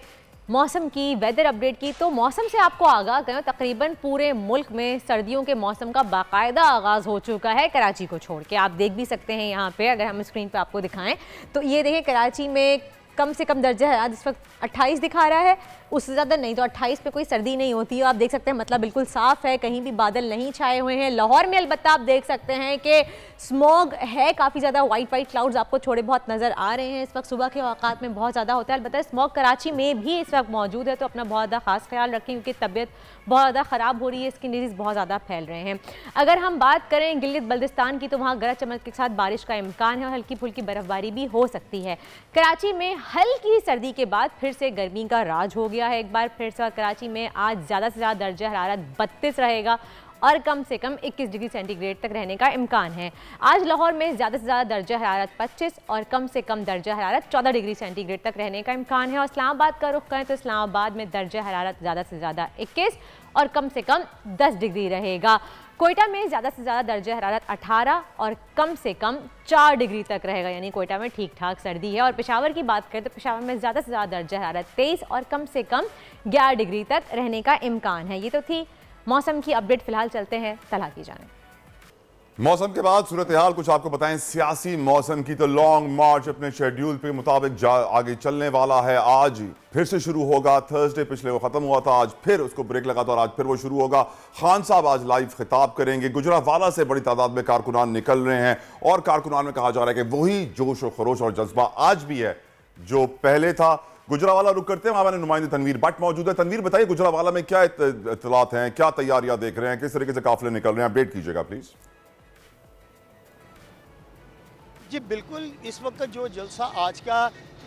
मौसम की, वेदर अपडेट की। तो मौसम से आपको आगाह करें, तकरीबन पूरे मुल्क में सर्दियों के मौसम का बाकायदा आगाज़ हो चुका है, कराची को छोड़ के। आप देख भी सकते हैं यहाँ पे, अगर हम स्क्रीन पे आपको दिखाएं तो ये देखें, कराची में कम से कम दर्जा हरारत इस वक्त 28 दिखा रहा है, उससे ज़्यादा नहीं। तो 28 पे कोई सर्दी नहीं होती है। आप देख सकते हैं मतलब बिल्कुल साफ़ है, कहीं भी बादल नहीं छाए हुए हैं। लाहौर में अलबत्ता आप देख सकते हैं कि स्मॉग है, काफ़ी ज़्यादा वाइट क्लाउड्स आपको थोड़े बहुत नज़र आ रहे हैं। इस वक्त सुबह के औकात में बहुत ज़्यादा होता है। अलबत्ता स्मॉग कराची में भी इस वक्त मौजूद है, तो अपना बहुत ज़्यादा खास ख्याल रखें क्योंकि तबीयत बहुत ज़्यादा ख़राब हो रही है, स्किन डिजीज़ बहुत ज़्यादा फैल रहे हैं। अगर हम बात करें गिलगित बल्तिस्तान की, तो वहाँ गरज चमक के साथ बारिश का इम्कान है और हल्की फुल्की बर्फबारी भी हो सकती है। कराची में हल्की सर्दी के बाद फिर से गर्मी का राज हो गया है एक बार फिर से। कराची में आज ज़्यादा से ज़्यादा दर्जा हरारत 32 रहेगा और कम से कम 21 डिग्री सेंटीग्रेड तक रहने का इम्कान है। आज लाहौर में ज़्यादा से ज़्यादा दर्जा हरारत 25 और कम से कम दर्जा हरारत 14 डिग्री सेंटीग्रेड तक रहने का इम्कान है। और इस्लामाबाद का रुख करें तो इस्लामाबाद में दर्जा हरारत ज़्यादा से ज़्यादा 21 और कम से कम 10 डिग्री रहेगा। कोयटा में ज़्यादा से ज़्यादा दर्जा हरारत 18 और कम से कम 4 डिग्री तक रहेगा, यानी कोयटा में ठीक ठाक सर्दी है। और पेशावर की बात करें तो पेशावर में ज़्यादा से ज़्यादा दर्जा हरारत 23 और कम से कम 11 डिग्री तक रहने का इम्कान है। ये तो थी मौसम की अपडेट। फिलहाल चलते हैं तलहा की जानिब। मौसम के बाद सूरत हाल कुछ आपको बताएं सियासी मौसम की। तो लॉन्ग मार्च अपने शेड्यूल के मुताबिक आगे चलने वाला है। आज फिर से शुरू होगा। थर्सडे पिछले वो खत्म हुआ था, आज फिर उसको ब्रेक लगा था और आज फिर वो शुरू होगा। खान साहब आज लाइव खिताब करेंगे। गुजरावाला से बड़ी तादाद में कारकुनान निकल रहे हैं और कारकुनान में कहा जा रहा है कि वही जोश और खरोश और जज्बा आज भी है जो पहले था। गुजरावाला रुक करते हैं, वहां हमारे नुमाइंदे तनवीर भट्ट मौजूद है। तनवीर बताइए गुजरावाला में क्या इत्तलात हैं, क्या तैयारियां देख रहे हैं, किस तरीके से काफिले निकल रहे हैं, अपडेट कीजिएगा प्लीज। जी बिल्कुल, इस वक्त जो जलसा आज का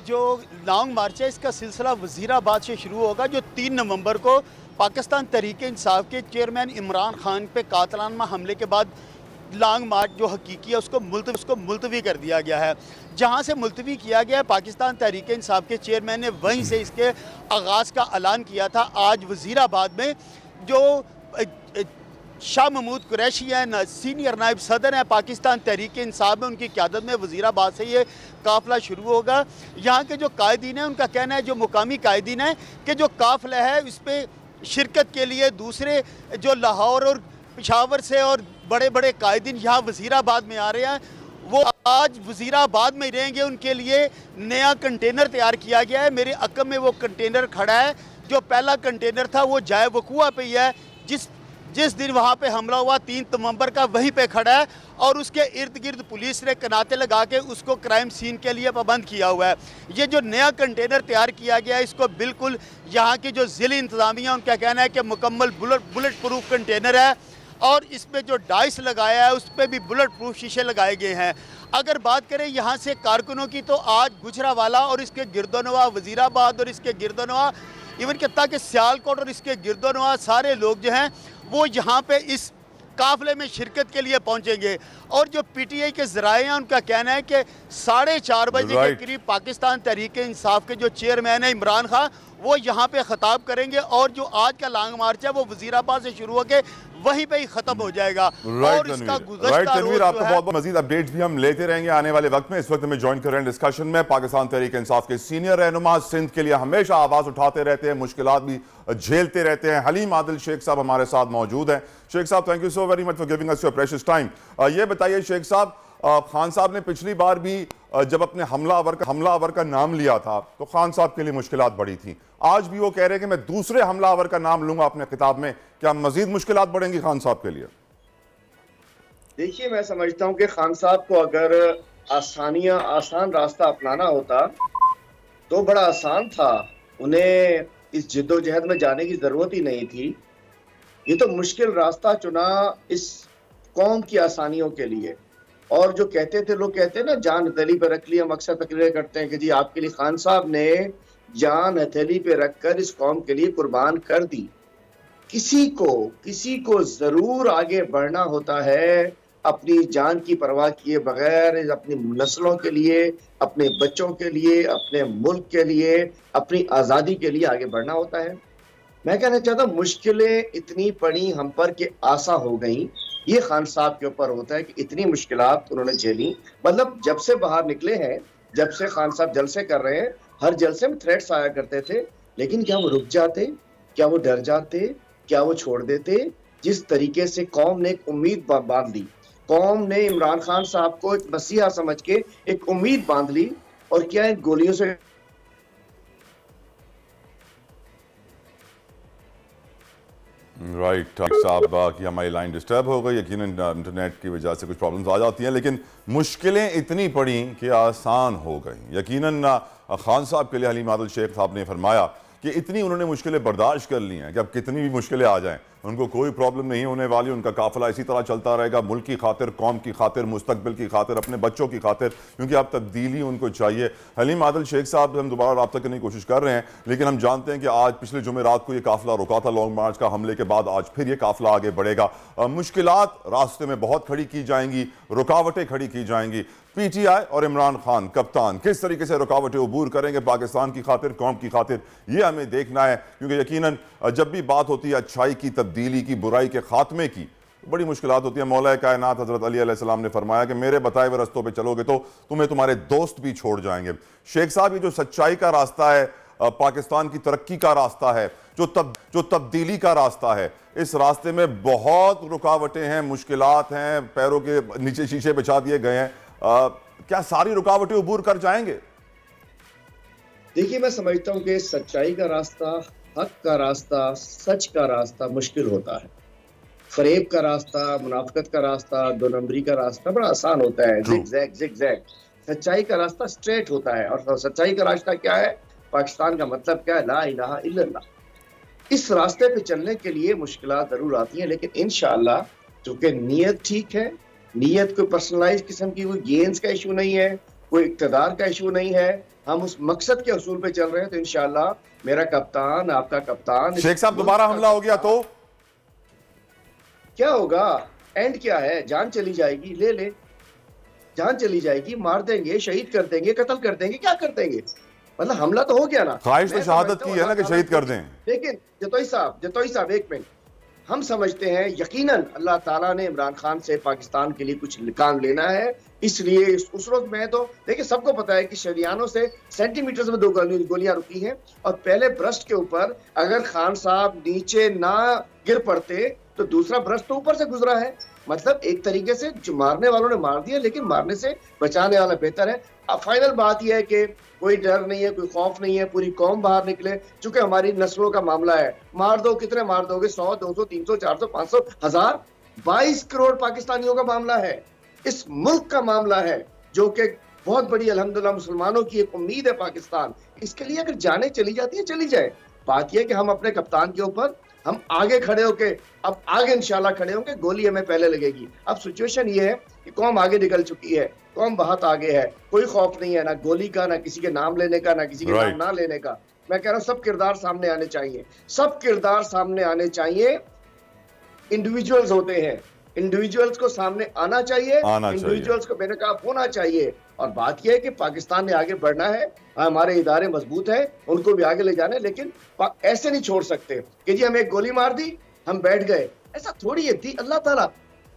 जो लॉन्ग मार्च है इसका सिलसिला वजीराबाद से शुरू होगा, जो 3 नवंबर को पाकिस्तान तहरीक इंसाफ के चेयरमैन इमरान खान पे कातलाना हमले के बाद लॉन्ग मार्च जो हकीकी है उसको मुलतवी कर दिया गया है। जहां से मुलतवी किया गया है पाकिस्तान तहरीक इंसाफ के चेयरमैन ने वहीं से इसके आगाज़ का ऐलान किया था। आज वजीराबाद में जो शाह महमूद कुरैशी है, सीनियर नायब सदर है पाकिस्तान तहरीक इंसाफ में, उनकी क़यादत में वज़ीराबाद से ये काफ़िला शुरू होगा। यहाँ के जो कायदीन हैं उनका कहना है, जो मुकामी कायदीन है, कि जो काफ़िला है इस पर शिरकत के लिए दूसरे जो लाहौर और पेशावर से और बड़े बड़े कायदीन यहाँ वज़ीराबाद में आ रहे हैं, वो आज वज़ीराबाद में रहेंगे। उनके लिए नया कंटेनर तैयार किया गया है। मेरे अकब में वो कंटेनर खड़ा है। जो पहला कंटेनर था वो जाए वकूआ पे ही है, जिस दिन वहाँ पे हमला हुआ 3 नवंबर का वहीं पे खड़ा है और उसके इर्द गिर्द पुलिस ने कनाते लगा के उसको क्राइम सीन के लिए पाबंद किया हुआ है। ये जो नया कंटेनर तैयार किया गया है इसको बिल्कुल यहाँ की जो ज़िली इंतज़ामिया उनका कहना है कि मुकम्मल बुलेट प्रूफ कंटेनर है और इसमें जो डाइस लगाया है उस पर भी बुलेट प्रूफ शीशे लगाए गए हैं। अगर बात करें यहाँ से कारकुनों की तो आज गुजरावाला और इसके गिरदोनवा, वज़ीराबाद और इसके गिरदोनवा, इवन कि तक सियालकोट और इसके गिरदोनवा सारे लोग जो हैं वो यहाँ पे इस काफ़िले में शिरकत के लिए पहुँचेंगे। और जो पीटीआई के ज़राए हैं उनका कहना है कि 4:30 बजे के करीब पाकिस्तान तहरीक इंसाफ के जो चेयरमैन है इमरान खान वो यहाँ पे ख़िताब करेंगे और जो आज का लॉन्ग मार्च है वो वज़ीराबाद से शुरू होकर वहीं पे ही खत्म हो जाएगा। और इसका गुज़श्ता रोज़ आपको बहुत मज़ीद अपडेट्स भी हम लेते रहेंगे आने वाले वक्त में। इस वक्त में ज्वाइन कर रहे हैं डिस्कशन में पाकिस्तान तहरीक इंसाफ के सीनियर रहनुमा, सिंध के लिए हमेशा आवाज़ उठाते रहते हैं, मुश्किलात भी झेलते रहते हैं, हलीम आदिल शेख साहब हमारे साथ मौजूद हैं। शेख साहब, thank you so very much for giving us your precious time. ये बताइए शेख साहब, खान साहब ने पिछली बार भी जब अपने हमलावर का नाम लिया था तो खान साहब के लिए मुश्किलात बड़ी थी। आज भी वो कह रहे हैं कि मैं दूसरे हमलावर का नाम लूंगा अपने खिताब में। क्या मजीद मुश्किलात बढ़ेंगी खान साहब के लिए? देखिए, मैं समझता हूं कि खान साहब को अगर आसान रास्ता अपनाना होता तो बड़ा आसान था, उन्हें इस जिद्दोजहद में जाने की जरूरत ही नहीं थी। ये तो मुश्किल रास्ता चुना इस कौम की आसानियों के लिए। और जो कहते थे लोग, कहते हैं ना जान हथेली पे रख ली, हम अक्सर तकरीरें करते हैं कि जी आपके लिए खान साहब ने जान हथेली पे रखकर इस कौम के लिए कुर्बान कर दी। किसी को जरूर आगे बढ़ना होता है अपनी जान की परवाह किए बगैर, अपनी नस्लों के लिए, अपने बच्चों के लिए, अपने मुल्क के लिए, अपनी आज़ादी के लिए आगे बढ़ना होता है। मैं कहना चाहता हूँ मुश्किलें इतनी पड़ी हम पर कि आसा हो गई। ये खान साहब के ऊपर होता है कि इतनी मुश्किलात उन्होंने झेली। मतलब जब से बाहर निकले हैं, जब से खान साहब जलसे कर रहे हैं, हर जलसे में थ्रेट्स आया करते थे, लेकिन क्या वो रुक जाते? क्या वो डर जाते? क्या वो छोड़ देते? जिस तरीके से कौम ने एक उम्मीद बांध ली, कौम ने इमरान खान साहब को एक मसीहा समझ के एक उम्मीद बांध ली, और क्या इन गोलियों से राइट साहब कि हमारी लाइन डिस्टर्ब हो गई, यकीनन इंटरनेट की वजह से कुछ प्रॉब्लम्स आ जाती हैं, लेकिन मुश्किलें इतनी पड़ी कि आसान हो गई। यकीनन खान साहब के लिए हलीम आदिल शेख साहब ने फरमाया कि इतनी उन्होंने मुश्किलें बर्दाश्त कर ली हैं कि अब कितनी भी मुश्किलें आ जाएं उनको कोई प्रॉब्लम नहीं होने वाली। उनका काफिला इसी तरह चलता रहेगा, मुल्क की खातिर, कौम की खातिर, मुस्तकबिल की खातिर, अपने बच्चों की खातिर, क्योंकि अब तब्दीली उनको चाहिए। हलीम आदिल शेख साहब हम दोबारा रब्ता करने की कोशिश कर रहे हैं, लेकिन हम जानते हैं कि आज पिछले जुमेरात को ये काफिला रुका था लॉन्ग मार्च का हमले के बाद, आज फिर ये काफिला आगे बढ़ेगा। मुश्किलात रास्ते में बहुत खड़ी की जाएंगी, रुकावटें खड़ी की जाएंगी। पीटीआई और इमरान खान कप्तान किस तरीके से रुकावटें अबूर करेंगे पाकिस्तान की खातिर, कौम की खातिर, ये हमें देखना है, क्योंकि यकीनन जब भी बात होती है अच्छाई की, तब्दीली की, बुराई के खात्मे की, बड़ी मुश्किलात होती है। मौला कायनात हजरत अली अलैहिस्सलाम ने फरमाया कि मेरे बताए हुए रस्तों पे चलोगे तो तुम्हें तुम्हारे दोस्त भी छोड़ जाएंगे। शेख साहब, ये जो सच्चाई का रास्ता है, पाकिस्तान की तरक्की का रास्ता है, जो तब्दीली का रास्ता है, इस रास्ते में बहुत रुकावटें हैं, मुश्किलात हैं, पैरों के नीचे शीशे बिछा दिए गए हैं। क्या सारी रुकावटें अबूर कर जाएंगे? देखिए, मैं समझता हूँ कि सच्चाई का रास्ता, हक का रास्ता, सच का रास्ता मुश्किल होता है। फरेब का रास्ता, मुनाफिकत का रास्ता, दो नंबरी का रास्ता बड़ा आसान होता है, जिगजैग जिगजैग। सच्चाई का रास्ता स्ट्रेट होता है। और सच्चाई का रास्ता क्या है? पाकिस्तान का मतलब क्या है? ला इलाहा इल्लल्लाह। इस रास्ते पे चलने के लिए मुश्किलात जरूर आती हैं, लेकिन इंशाअल्लाह चूंकि नीयत ठीक है, नीयत कोई पर्सनलाइज किस्म की, कोई गेंस का इशू नहीं है, कोई इक्तदार का इशू नहीं है, हम उस मकसद के उसूल पे चल रहे हैं, तो इंशाअल्लाह मेरा कप्तान, आपका कप्तान। शेख साहब, दोबारा हमला हो गया तो क्या होगा? एंड क्या है? जान चली जाएगी, ले ले, जान चली जाएगी, मार देंगे, शहीद कर देंगे, कत्ल कर देंगे, क्या कर देंगे? मतलब हमला तो हो गया ना। ख्वाहिश तो शहादत की है ना कि शहीद कर दें। लेकिन जतोई साहब एक मिनट, हम समझते हैं यकीनन अल्लाह ताला ने इमरान खान से पाकिस्तान के लिए कुछ काम लेना है, इसलिए उस रोज में तो देखिए सबको पता है कि शरियानों से सेंटीमीटर्स में 2 गोलियां रुकी हैं, और पहले ब्रस्ट के ऊपर अगर खान साहब नीचे ना गिर पड़ते तो दूसरा ब्रस्ट तो ऊपर से गुजरा है। मतलब एक तरीके से जो मारने वालों ने मार दिया, लेकिन मारने से बचाने वाला बेहतर है। अब फाइनल बात यह है कि कोई डर नहीं है, कोई खौफ नहीं है, पूरी कौम बाहर निकले, चूंकि हमारी नस्लों का मामला है। मार दो, कितने मार दोगे? 100, 200, 300, 400, 500, 1000? 22 करोड़ पाकिस्तानियों का मामला है, इस मुल्क का मामला है, जो कि बहुत बड़ी अल्हम्दुलिल्लाह मुसलमानों की एक उम्मीद है पाकिस्तान। इसके लिए अगर जाने चली जाती है, चली जाए। बात यह कि हम अपने कप्तान के ऊपर हम आगे खड़े होके, अब आगे इंशाल्लाह खड़े होंगे, गोली हमें पहले लगेगी। अब सिचुएशन ये है कि कौम आगे निकल चुकी है, कौम बहुत आगे है, कोई खौफ नहीं है, ना गोली का, ना किसी के नाम लेने का, ना किसी के नाम ना लेने का। मैं कह रहा हूँ सब किरदार सामने आने चाहिए, सब किरदार सामने आने चाहिए। इंडिविजुअल्स होते हैं, इंडिविजुअल्स को सामने आना चाहिए, इंडिविजुअल्स को बेनकाब होना चाहिए। और बात यह है कि पाकिस्तान ने आगे बढ़ना है, हमारे इदारे मजबूत हैं, उनको भी आगे ले जाना है, लेकिन ऐसे नहीं छोड़ सकते कि जी हमें एक गोली मार दी, हम बैठ गए। ऐसा थोड़ी है। थी अल्लाह ताला,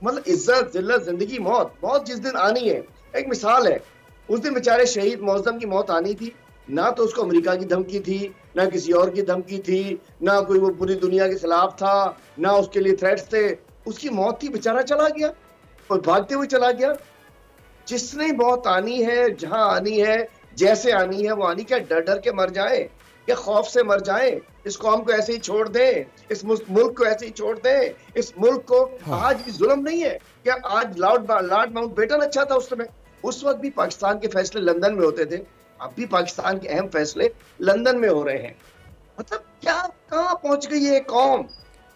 मतलब इज्जत, जिल्लत, जिंदगी, मौत जिस दिन आनी है, एक मिसाल है, उस दिन बेचारे शहीद मौजम की मौत आनी थी, ना तो उसको अमेरिका की धमकी थी, ना किसी और की धमकी थी, ना कोई वो पूरी दुनिया के खिलाफ था, ना उसके लिए थ्रेट्स थे। उसकी मौत थी, बेचारा चला गया और भागते हुए चला गया। जिसने मौत आनी है, जहां आनी है, जैसे आनी है, वो आनी क्या डर डर के मर जाए या खौफ से मर जाए? इस कौम को ऐसे ही छोड़ दें, इस मुल्क को ऐसे ही छोड़ दें? इस मुल्क को आज जुल्म नहीं है क्या? आज लॉर्ड माउंटबेटन अच्छा था उस समय, उस वक्त भी पाकिस्तान के फैसले लंदन में होते थे, अब भी पाकिस्तान के अहम फैसले लंदन में हो रहे हैं। मतलब क्या, कहाँ पहुंच गई है कौम,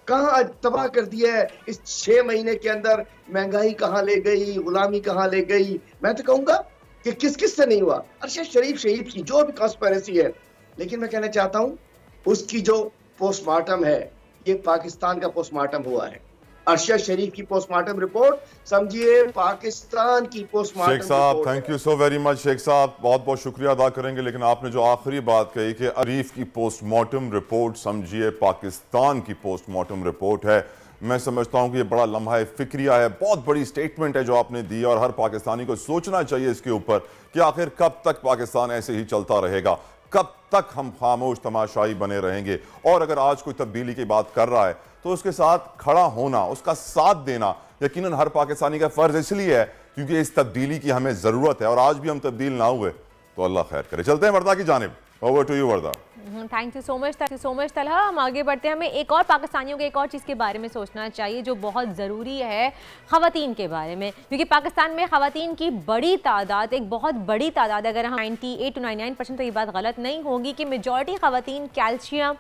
कहाँ तबाह कर दिया है? इस 6 महीने के अंदर महंगाई कहाँ ले गई, गुलामी कहाँ ले गई? मैं तो कहूंगा कि किस किस से नहीं हुआ। अरशद शरीफ शहीद की जो भी कॉन्स्पिरेसी है, लेकिन मैं कहना चाहता हूँ उसकी जो पोस्टमार्टम है, ये पाकिस्तान का पोस्टमार्टम हुआ है। अरशद शरीफ की पोस्टमार्टम रिपोर्ट समझिए पाकिस्तान की पोस्टमार्टम। शेख साहब, thank you so very much. Sheikh साहब, बहुत बहुत शुक्रिया अदा करेंगे, लेकिन आपने जो आखिरी बात कही कि अरीफ की पोस्टमार्टम रिपोर्ट समझिए पाकिस्तान की पोस्टमार्टम रिपोर्ट है, मैं समझता हूं कि ये बड़ा लम्हा फिक्रिया है, बहुत बड़ी स्टेटमेंट है जो आपने दी, और हर पाकिस्तानी को सोचना चाहिए इसके ऊपर कि आखिर कब तक पाकिस्तान ऐसे ही चलता रहेगा, कब तक हम खामोश तमाशाई बने रहेंगे। और अगर आज कोई तब्दीली की बात कर रहा है तो उसके साथ खड़ा होना, उसका साथ देना यकीनन हर पाकिस्तानी का फर्ज इसलिए है क्योंकि इस तब्दीली की हमें जरूरत है, और आज भी हम तब्दील ना हुए तो अल्लाह खैर करे। चलते हैं वर्दा की जानिब। Over to you Warda. Thank you so much Talha. हम आगे बढ़ते हैं। हमें एक और पाकिस्तानियों के एक और चीज़ के बारे में सोचना चाहिए जो बहुत ज़रूरी है, ख़वातीन के बारे में, क्योंकि पाकिस्तान में ख़वातीन की बड़ी तादाद, एक बहुत बड़ी तादाद, अगर हम 98 to 99% तो ये बात गलत नहीं होगी कि मेजॉरिटी ख़वातीन कैल्शियम,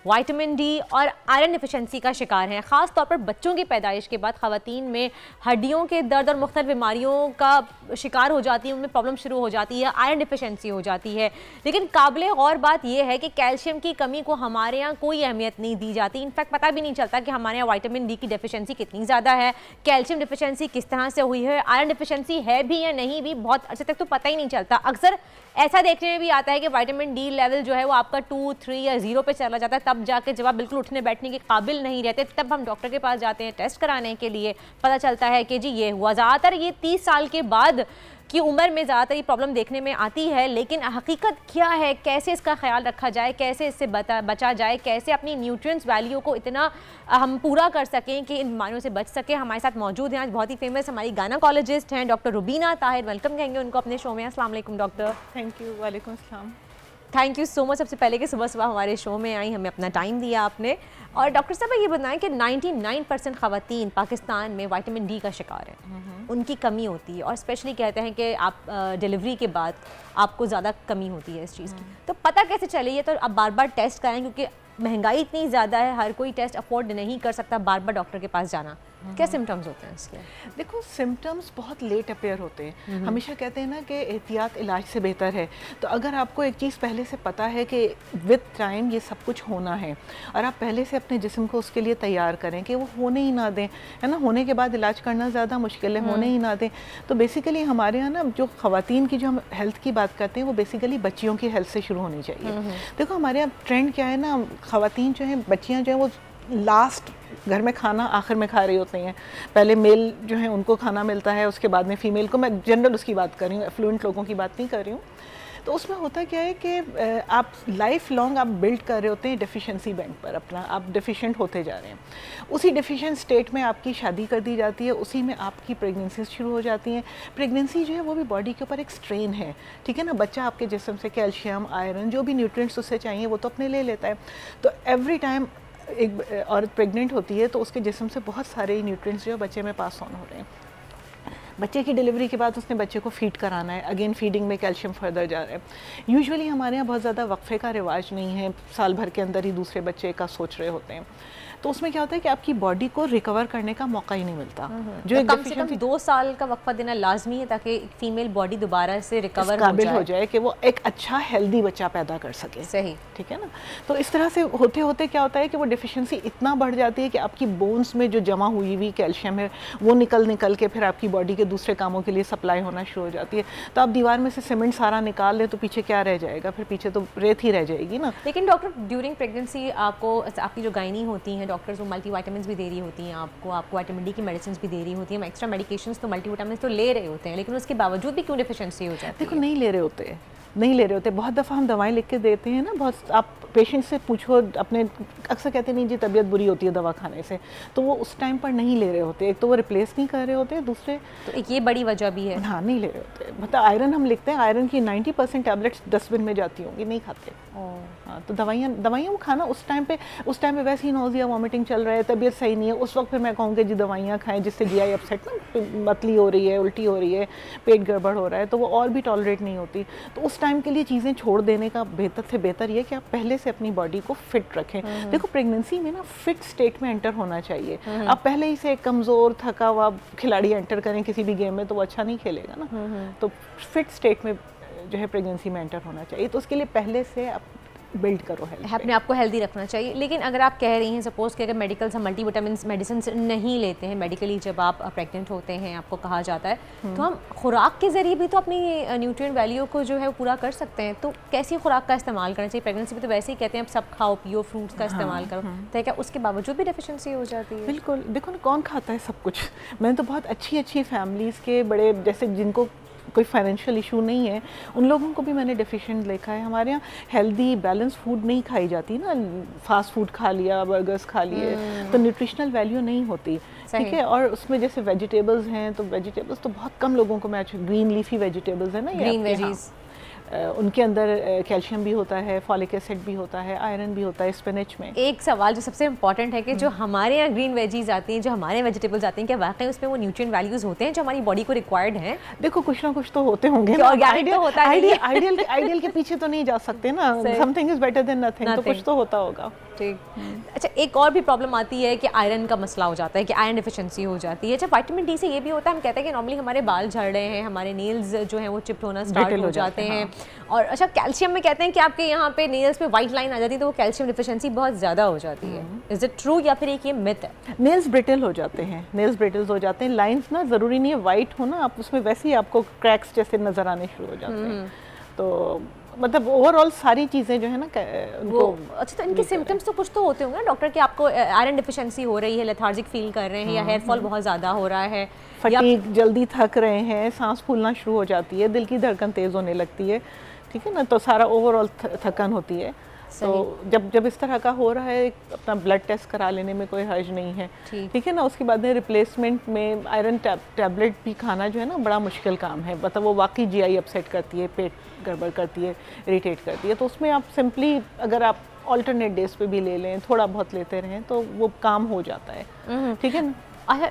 विटामिन डी और आयरन डिफिशेंसी का शिकार हैं। ख़ास तौर पर बच्चों की पैदाइश के बाद ख़वातीन में हड्डियों के दर्द और मुख्तलिफ बीमारियों का शिकार हो जाती है, उनमें प्रॉब्लम शुरू हो जाती है, आयरन डिफिशेंसी हो जाती है। लेकिन काबिल गौर बात यह है कि कैल्शियम की कमी को हमारे यहाँ कोई अहमियत नहीं दी जाती। इनफैक्ट पता भी नहीं चलता कि हमारे यहाँ विटामिन डी की डिफिशेंसी कितनी ज़्यादा है, कैल्शियम डिफिशेंसी किस तरह से हुई है, आयरन डिफिशेंसी है भी या नहीं भी बहुत अर्से तक तो पता ही नहीं चलता। अक्सर ऐसा देखने में भी आता है कि विटामिन डी लेवल जो है वो आपका 2, 3 या 0 पे चला जाता है, तब जाके जब आप बिल्कुल उठने बैठने के काबिल नहीं रहते तब हम डॉक्टर के पास जाते हैं टेस्ट कराने के लिए, पता चलता है कि जी ये हुआ। ज़्यादातर ये 30 साल के बाद की उम्र में ज़्यादातर ये प्रॉब्लम देखने में आती है। लेकिन हकीकत क्या है, कैसे इसका ख्याल रखा जाए, कैसे इससे बचा जाए, कैसे अपनी न्यूट्रिएंट्स वैल्यू को इतना हम पूरा कर सकें कि इन बीमारियों से बच सकें। हमारे साथ मौजूद हैं आज बहुत ही फेमस हमारी गायनेकोलॉजिस्ट हैं डॉक्टर रुबीना ताहिर। वेलकम कहेंगे उनको अपने शो में। अस्सलाम वालेकुम डॉक्टर। Thank you. वालेकुम अस्सलाम। थैंक यू सो मच सबसे पहले कि सुबह सुबह हमारे शो में आई, हमें अपना टाइम दिया आपने। और डॉक्टर साहब ये बताएं कि 99% ख़वातीन पाकिस्तान में विटामिन डी का शिकार है, उनकी कमी होती है और स्पेशली कहते हैं कि आप डिलीवरी के बाद आपको ज़्यादा कमी होती है इस चीज़ की। तो पता कैसे चले? ये तो आप बार बार टेस्ट कराएं क्योंकि महंगाई इतनी ज़्यादा है, हर कोई टेस्ट अफोर्ड नहीं कर सकता बार बार डॉक्टर के पास जाना। क्या सिम्टम्स होते हैं इसके? देखो सिम्टम्स बहुत लेट अपेयर होते हैं। हमेशा कहते हैं ना कि एहतियात इलाज से बेहतर है। तो अगर आपको एक चीज़ पहले से पता है कि विद टाइम ये सब कुछ होना है और आप पहले से अपने जिस्म को उसके लिए तैयार करें कि वो होने ही ना दें, है ना, होने के बाद इलाज करना ज़्यादा मुश्किल है, होने ही ना दें। तो बेसिकली हमारे यहाँ ना जो ख़वातीन की जो हम हेल्थ की बात करते हैं वो बेसिकली बच्चियों की हेल्थ से शुरू होनी चाहिए। देखो हमारे यहाँ ट्रेंड क्या है ना, ख़वातीन जो हैं, बच्चियाँ जो हैं वो लास्ट घर में खाना आखिर में खा रही होती हैं। पहले मेल जो है उनको खाना मिलता है, उसके बाद में फ़ीमेल को। मैं जनरल उसकी बात कर रही हूँ, एफ्लुएंट लोगों की बात नहीं कर रही हूँ। तो उसमें होता क्या है कि आप लाइफ लॉन्ग आप बिल्ड कर रहे होते हैं डेफिशिएंसी बैंक पर अपना, आप डेफिशिएंट होते जा रहे हैं। उसी डेफिशिएंट स्टेट में आपकी शादी कर दी जाती है, उसी में आपकी प्रेगनेंसी शुरू हो जाती हैं। प्रेगनेंसी जो है वो भी बॉडी के ऊपर एक स्ट्रेन है, ठीक है ना। बच्चा आपके जिस्म से कैल्शियम, आयरन, जो भी न्यूट्रिएंट्स उससे चाहिए वो तो अपने ले लेता है। तो एवरी टाइम एक औरत प्रेग्नेंट होती है तो उसके जिस्म से बहुत सारे न्यूट्रिएंट्स जो बच्चे में पास ऑन हो रहे हैं। बच्चे की डिलीवरी के बाद उसने बच्चे को फीड कराना है, अगेन फीडिंग में कैल्शियम फर्दर जा रहा है। यूजुअली हमारे यहाँ बहुत ज़्यादा वक्फे का रिवाज नहीं है, साल भर के अंदर ही दूसरे बच्चे का सोच रहे होते हैं। तो उसमें क्या होता है कि आपकी बॉडी को रिकवर करने का मौका ही नहीं मिलता। जो तो कम से कम 2 साल का वक्फा देना लाजमी है ताकि फीमेल बॉडी दोबारा से रिकवर काबिल हो जाए कि वो एक अच्छा हेल्दी बच्चा पैदा कर सके। सही, ठीक है ना। तो इस तरह से होते होते क्या होता है कि वो डिफिशिएंसी इतना बढ़ जाती है कि आपकी बोन्स में जो जमा हुई हुई कैल्शियम है वो निकल के फिर आपकी बॉडी के दूसरे कामों के लिए सप्लाई होना शुरू हो जाती है। तो आप दीवार में से सीमेंट सारा निकाल लें तो पीछे क्या रह जाएगा? फिर पीछे तो रेत ही रह जाएगी ना। लेकिन डॉक्टर ड्यूरिंग प्रेगनेंसी आपकी जो गायनी होती हैं डॉक्टर्स वो मल्टीविटामिन्स भी दे रही होती हैं आपको विटामिन डी की मेडिसिन भी दे रही होती हैं, एक्स्ट्रा मेडिकेशंस तो मल्टीविटामिन्स तो ले रहे होते हैं, लेकिन उसके बावजूद भी क्यों डिफिशिएंसी हो जाती है? देखो नहीं ले रहे होते। बहुत दफ़ा हम दवाएं लिख के देते हैं ना, बहुत आप पेशेंट से पूछो अपने, अक्सर कहते नहीं जी तबीयत बुरी होती है दवा खाने से, तो वो उस टाइम पर नहीं ले रहे होते। एक तो वो रिप्लेस नहीं कर रहे होते, दूसरे तो एक ये बड़ी वजह भी है। हाँ नहीं ले रहे होते। मतलब आयरन हम लिखते हैं, आयरन की 90% टैबलेट्स डस्टबिन में जाती होंगी, नहीं खाते। हाँ तो दवाइयाँ वो खाना उस टाइम पे वैसे ही नोजिया वॉमिटिंग चल रहा है, तबीयत सही नहीं है, उस वक्त फिर मैं कहूँगी जी दवाइयाँ खाएं जिससे GI अपसेट ना, मतली हो रही है, उल्टी हो रही है, पेट गड़बड़ हो रहा है, तो वो और भी टॉलरेट नहीं होती। तो उस टाइम के लिए चीज़ें छोड़ देने का बेहतर से बेहतर ये कि आप पहले से अपनी बॉडी को फिट रखें। देखो प्रेगनेंसी में ना फिट स्टेट में एंटर होना चाहिए। आप पहले ही से कमज़ोर थका हुआ खिलाड़ी एंटर करें किसी भी गेम में तो वो अच्छा नहीं खेलेगा ना। तो फिट स्टेट में जो है प्रेगनेंसी में एंटर होना चाहिए। तो उसके लिए पहले से आप बिल्ड करो हेल्थ, अपने आप को हेल्दी रखना चाहिए। लेकिन अगर आप कह रही हैं सपोज़ कि अगर मेडिकल हम मल्टीविटामिन्स मेडिसिन नहीं लेते हैं, मेडिकली जब आप प्रेग्नेंट होते हैं आपको कहा जाता है, तो हम खुराक के ज़रिए भी तो अपनी न्यूट्रिएंट वैल्यू को जो है वो पूरा कर सकते हैं। तो कैसी खुराक का इस्तेमाल करना चाहिए? प्रेगनेंसी में तो वैसे ही कहते हैं आप सब खाओ पियो, फ्रूट्स का इस्तेमाल करो, तो क्या उसके बावजूद भी डेफिशिएंसी हो जाती है? बिल्कुल। देखो ना कौन खाता है सब कुछ। मैंने तो बहुत अच्छी फैमिलीज़ के बड़े जैसे जिनको कोई फाइनेंशियल इशू नहीं है उन लोगों को भी मैंने डेफिशिएंट देखा है। हमारे यहाँ हेल्दी बैलेंस फूड नहीं खाई जाती ना, फास्ट फूड खा लिया, बर्गर्स खा लिए, तो न्यूट्रिशनल वैल्यू नहीं होती, ठीक है। और उसमें जैसे वेजिटेबल्स हैं तो वेजिटेबल्स तो बहुत कम लोगों को मैं ग्रीन लीफी वेजिटेबल्स है ना, ग्रीन वेजीज उनके अंदर कैल्शियम भी होता है, फॉलिक एसिड भी होता है, आयरन भी होता है स्पिनच में। एक सवाल जो सबसे इंपॉर्टेंट है कि जो हमारे यहाँ ग्रीन वेजीज आती हैं, जो हमारे वेजिटेबल्स आती हैं, क्या वाकई उसमें वो न्यूट्रिएंट वैल्यूज होते हैं जो हमारी बॉडी को रिक्वायर्ड हैं? देखो कुछ ना कुछ तो होते होंगे, आइडियल के पीछे तो नहीं जा सकते ना, something is better than nothing, तो कुछ तो होता होगा। ठीक। अच्छा, एक और भी प्रॉब्लम आती है कि आयरन का मसला हो जाता है, कि आयरन डिफिशिएंसी हो जाती है। अच्छा, विटामिन डी से ये भी होता है, हम कहते हैं कि नॉर्मली हमारे बाल झड़ रहे हैं, हमारे नेल्स जो हैं वो चिप्ट होना स्टार्ट हो जाते हैं। और अच्छा, कैल्शियम में कहते हैं कि आपके यहाँ पे नेल्स पे वाइट लाइन आ जाती है, तो वो कैल्शियम डिफिशिएंसी बहुत ज़्यादा हो जाती है। इज इट ट्रू या फिर एक ये मिथ है? नेल्स ब्रिटल हो जाते हैं, नेल्स ब्रिटल हो जाते हैं। लाइंस ना ज़रूरी नहीं है वाइट हो ना, आप उसमें वैसे ही आपको क्रैक्स जैसे नज़र आने शुरू हो जाते हैं। तो मतलब ओवरऑल सारी चीज़ें जो है ना उनको। अच्छा, तो इनके सिम्टम्स तो कुछ तो होते होंगे डॉक्टर, कि आपको आयरन डिफिशिएंसी हो रही है, लेथार्जिक फील कर रहे हैं, या हेयर फॉल बहुत ज़्यादा हो रहा है, फटीग, जल्दी थक रहे हैं, सांस फूलना शुरू हो जाती है, दिल की धड़कन तेज़ होने लगती है, ठीक है ना, तो सारा ओवरऑल थकन होती है। तो जब इस तरह का हो रहा है, अपना ब्लड टेस्ट करा लेने में कोई हर्ज नहीं है, ठीक है ना। उसके बाद में रिप्लेसमेंट में आयरन टैबलेट भी खाना जो है ना बड़ा मुश्किल काम है, मतलब वो वाकई जीआई अपसेट करती है, पेट गड़बड़ करती है, इरिटेट करती है। तो उसमें आप सिंपली अगर आप ऑल्टरनेट डेज पे भी ले लें, थोड़ा बहुत लेते रहें, तो वो काम हो जाता है, ठीक है ना।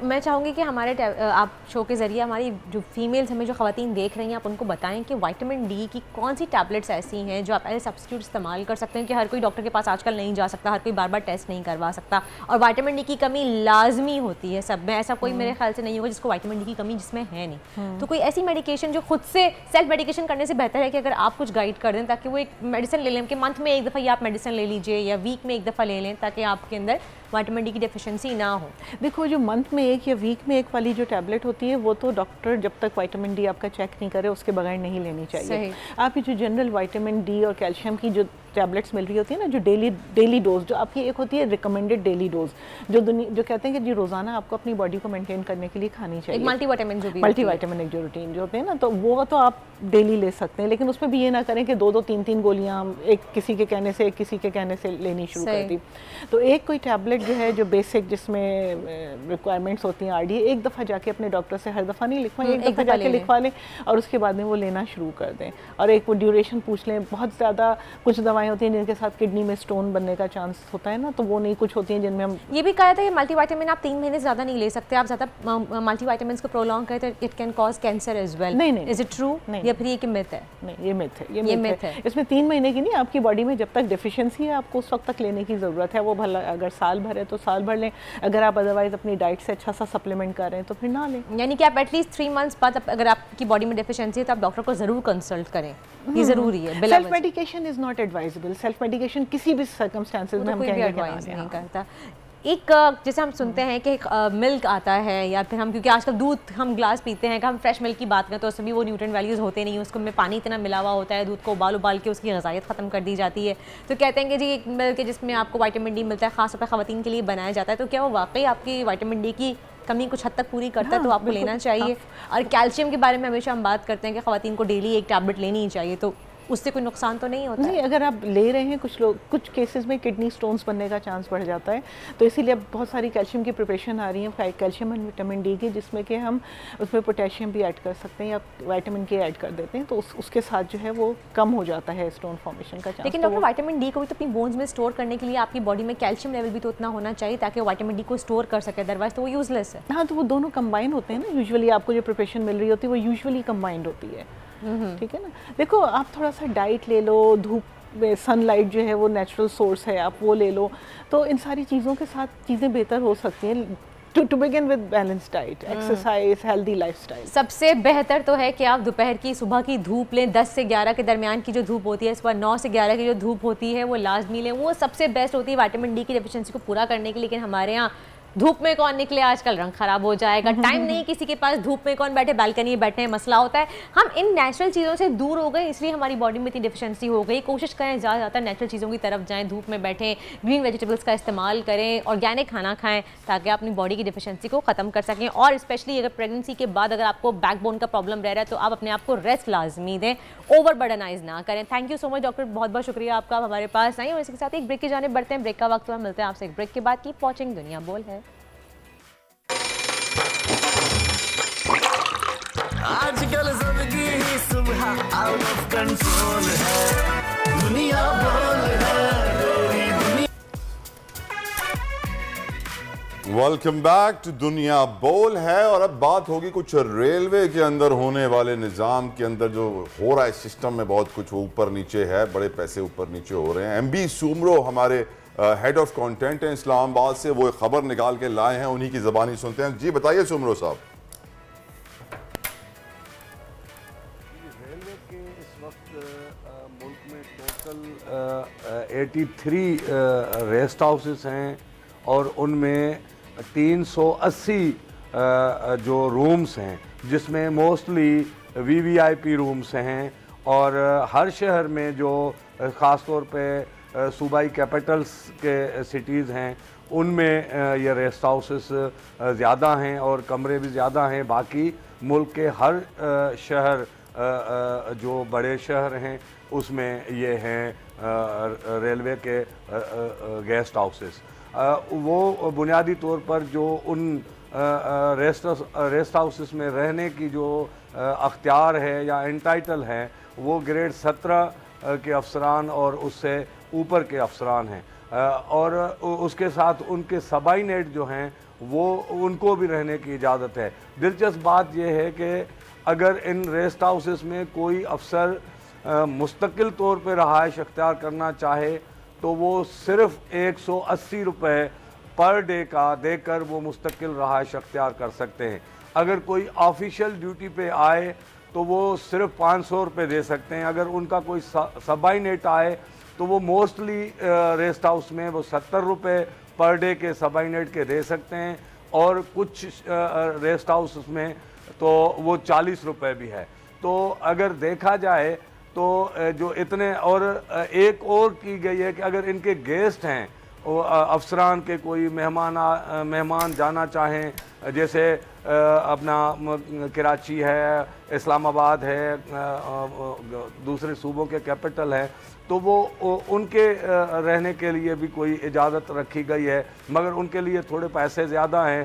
मैं चाहूँगी कि हमारे आप शो के ज़रिए हमारी जो फीमेल्स हमें जो ख़वातीन देख रही हैं, आप उनको बताएं कि विटामिन डी की कौन सी टैबलेट्स ऐसी हैं जो आप एज सब्स्टिट्यूट इस्तेमाल कर सकते हैं, कि हर कोई डॉक्टर के पास आजकल नहीं जा सकता, हर कोई बार बार टेस्ट नहीं करवा सकता, और विटामिन डी की कमी लाजमी होती है सब में। ऐसा कोई मेरे ख्याल से नहीं होगा जिसको विटामिन डी की कमी जिसमें है नहीं। तो कोई ऐसी मेडिकेशन जो खुद से सेल्फ मेडिकेशन करने से बेहतर है कि अगर आप कुछ गाइड कर दें, ताकि वो एक मेडिसिन ले लें कि मंथ में एक दफ़ा ये आप मेडिसिन ले लीजिए, या वीक में एक दफ़ा ले लें, ताकि आपके अंदर विटामिन डी की डेफिशिएंसी ना हो। देखो, जो मंथ में एक या वीक में एक वाली जो टैबलेट होती है, वो तो डॉक्टर जब तक विटामिन डी आपका चेक नहीं करे उसके बगैर नहीं लेनी चाहिए। आप ये जो जनरल विटामिन डी और कैल्शियम की जो टैबलेट्स मिल रही होती है ना, जो डेली डोज जो आपकी एक होती है रिकमेंडेड डेली डोज, जो कहते हैं कि जी रोज़ाना आपको अपनी बॉडी को मेंटेन करने के लिए खानी चाहिए, मल्टीविटामिन जो भी मल्टीविटामिन जो रूटीन जो होते हैं ना, तो वो तो आप डेली ले सकते हैं, लेकिन उसमें भी ये ना करें कि 2-2 3-3 गोलियाँ एक किसी के कहने से एक किसी के कहने से लेनी शुरू कर दी। तो एक कोई टैबलेट जो है जो बेसिक जिसमें रिक्वायरमेंट्स होती हैं आरडी, एक दफ़ा जाके अपने डॉक्टर से, हर दफ़ा नहीं लिखवाएं, एक दफ़ा जाके लिखवा लें और उसके बाद में वो लेना शुरू कर दें, और एक वो ड्यूरेशन पूछ लें। बहुत ज़्यादा कुछ दवाएं होती हैं जिनके साथ किडनी में स्टोन बनने का चांस होता है ना, तो वो नहीं, कुछ होती हैं जिनमें हम ये भी कहा था कि मल्टीविटामिन आप 3 महीने ज़्यादा नहीं ले सकते, आप ज़्यादा मल्टीविटामिन को प्रोलॉन्ग करें तो it can cause cancer as well. नहीं, इज इट ट्रू या फिर ये कि मिथ है? नहीं, ये मिथ है, ये मिथ है। इसमें 3 महीने की नहीं, आपकी बॉडी में जब तक डेफिशिएंसी है आपको उस वक्त तक लेने की ज़रूरत है। वो भला अगर साल भर है तो साल भर लें, अगर आप अदरवाइज अपनी डाइट से अच्छा सा सप्लीमेंट कर रहे हैं तो फिर ना लें। यानी कि आप एटलीस्ट 3 मंथ्स बाद अगर आपकी बॉडी में डेफिशिएंसी है तो आप डॉक्टर को ज़रूर कंसल्ट करें, ये ज़रूरी है। Self medication is not advisable. Self medication किसी भी सर्कमस्टेंसेस में हम कहेंगे एडवाइस नहीं करता। एक जैसे हम सुनते हैं कि मिल्क आता है, या फिर हम, क्योंकि आजकल दूध हम ग्लास पीते हैं, कि हम फ्रेश मिल्क की बात करें तो उसमें भी वो न्यूट्रिएंट वैल्यूज़ होते नहीं, उसको में पानी इतना मिला हुआ होता है, दूध को उबाल के उसकी ग़िज़ायत ख़त्म कर दी जाती है। तो कहते हैं कि जी एक मिल्क है जिसमें आपको विटामिन डी मिलता है, ख़ास तौर पर ख़वातीन के लिए बनाया जाता है, तो क्या वो वाकई आपकी विटामिन डी की कमी कुछ हद तक पूरी करता है? तो आपको लेना चाहिए। और कैल्शियम के बारे में हमेशा हम बात करते हैं कि ख़वातीन को डेली एक टैबलेट लेनी ही चाहिए, तो उससे कोई नुकसान तो नहीं होता? नहीं, अगर आप ले रहे हैं, कुछ केसेस में किडनी स्टोन्स बनने का चांस बढ़ जाता है, तो इसीलिए बहुत सारी कैल्शियम की प्रिपरेशन आ रही है, कैल्शियम एंड विटामिन डी की, जिसमें कि हम उसमें पोटेशियम भी ऐड कर सकते हैं या विटामिन के ऐड कर देते हैं, तो उसके साथ जो है वो कम हो जाता है स्टोन फॉर्मेशन का चांस। लेकिन डॉक्टर, विटामिन डी को भी तो अपनी बोन्स में स्टोर करने के लिए आपकी बॉडी में कैल्शियम लेवल भी तो उतना होना चाहिए ताकि विटामिन डी को स्टोर कर सके, अदरवाइज तो वो यूजलेस है। हाँ, तो वो दोनों कंबाइन होते हैं ना, यूजुअली आपको जो प्रिपरेशन मिल रही होती है वो यूजुअली कंबाइंड होती है, ठीक है ना। देखो, आप थोड़ा सा डाइट ले लो, धूप में सनलाइट जो है वो नेचुरल सोर्स है, आप वो ले लो, तो इन सारी चीज़ों के साथ चीज़ें बेहतर हो सकती हैं। To begin with balance diet, exercise, healthy lifestyle. सबसे बेहतर तो है कि आप दोपहर की, सुबह की धूप लें, 10 से 11 के दरमियान की जो धूप होती है, इस पर 9 से 11 की जो धूप होती है वो लाजमी लें, वो सबसे बेस्ट होती है विटामिन डी की डेफिशिएंसी को पूरा करने के लिए। लेकिन हमारे यहाँ धूप में कौन निकले, आजकल रंग खराब हो जाएगा, टाइम नहीं किसी के पास, धूप में कौन बैठे, बालकनी में बैठे, मसला होता है। हम इन नेचुरल चीज़ों से दूर हो गए, इसलिए हमारी बॉडी में इतनी डिफिशिएंसी हो गई। कोशिश करें ज़्यादा नेचुरल चीज़ों की तरफ जाएं, धूप में बैठें, ग्रीन वेजिटेबल्स का इस्तेमाल करें, ऑर्गेनिक खाना खाएं, ताकि आप अपनी बॉडी की डिफिशिएंसी को ख़त्म कर सकें। और स्पेशली अगर प्रेगनेंसी के बाद अगर आपको बैकबोन का प्रॉब्लम रह रहा है तो आप अपने आप को रेस्ट लाजमी दें, ओवर बर्डनाइज ना करें। Thank you so much doctor, बहुत बहुत शुक्रिया आपका, आप हमारे पास आए। और इसके साथ एक ब्रेक की जाने बढ़ते हैं, ब्रेक का वक्त हुआ, मिलते हैं आपसे एक ब्रेक के बाद। कीप वॉचिंग दुनिया बोल है। आजकल जिंदगी ही सुबह आउट ऑफ कंट्रोल है, दुनिया बोल है, तेरी दुनिया। वेलकम बैक टू दुनिया बोल है। और अब बात होगी कुछ रेलवे के अंदर होने वाले निज़ाम के अंदर जो हो रहा है सिस्टम में, बहुत कुछ ऊपर नीचे है, बड़े पैसे ऊपर नीचे हो रहे हैं। एमबी सुमरो हमारे हेड ऑफ कंटेंट हैं इस्लामाबाद से, वो एक खबर निकाल के लाए हैं, उन्हीं की ज़बानी सुनते हैं। जी बताइए सुमरो साहब। रेलवे के इस वक्त मुल्क में टोटल 83 रेस्ट हाउसेस हैं और उनमें 380 जो रूम्स हैं, जिसमें मोस्टली वीवीआईपी रूम्स हैं। और हर शहर में जो ख़ास तौर पे सूबाई कैपिटल्स के सिटीज़ हैं उनमें ये रेस्ट हाउसेस ज़्यादा हैं और कमरे भी ज़्यादा हैं। बाकी मुल्क के हर शहर जो बड़े शहर हैं उसमें ये हैं रेलवे के गेस्ट हाउसेस। वो बुनियादी तौर पर जो उन रेस्ट हाउसेस में रहने की जो अख्तियार है या एंटाइटल है वो ग्रेड 17 के अफसरान और उससे ऊपर के अफसरान हैं। और उसके साथ उनके सबाइनेट जो हैं वो उनको भी रहने की इजाज़त है। दिलचस्प बात यह है कि अगर इन रेस्ट हाउसेस में कोई अफसर मुस्तकिल तौर पर रहाइश अख्तियार करना चाहे तो वो सिर्फ़ 180 रुपये पर डे का देकर वो मुस्तकिल रहाइश अख्तियार कर सकते हैं। अगर कोई ऑफिशियल ड्यूटी पे आए तो वो सिर्फ 500 रुपये दे सकते हैं। अगर उनका कोई सबाइनेट आए तो वो मोस्टली रेस्ट हाउस में वो 70 रुपये पर डे के सबाइनेट के दे सकते हैं और कुछ रेस्ट हाउस में तो वो 40 रुपये भी है। तो अगर देखा जाए तो जो इतने, और एक और की गई है कि अगर इनके गेस्ट हैं अफसरान के कोई मेहमान जाना चाहें, जैसे अपना कराची है, इस्लामाबाद है, दूसरे सूबों के कैपिटल है, तो वो उनके रहने के लिए भी कोई इजाज़त रखी गई है, मगर उनके लिए थोड़े पैसे ज़्यादा हैं।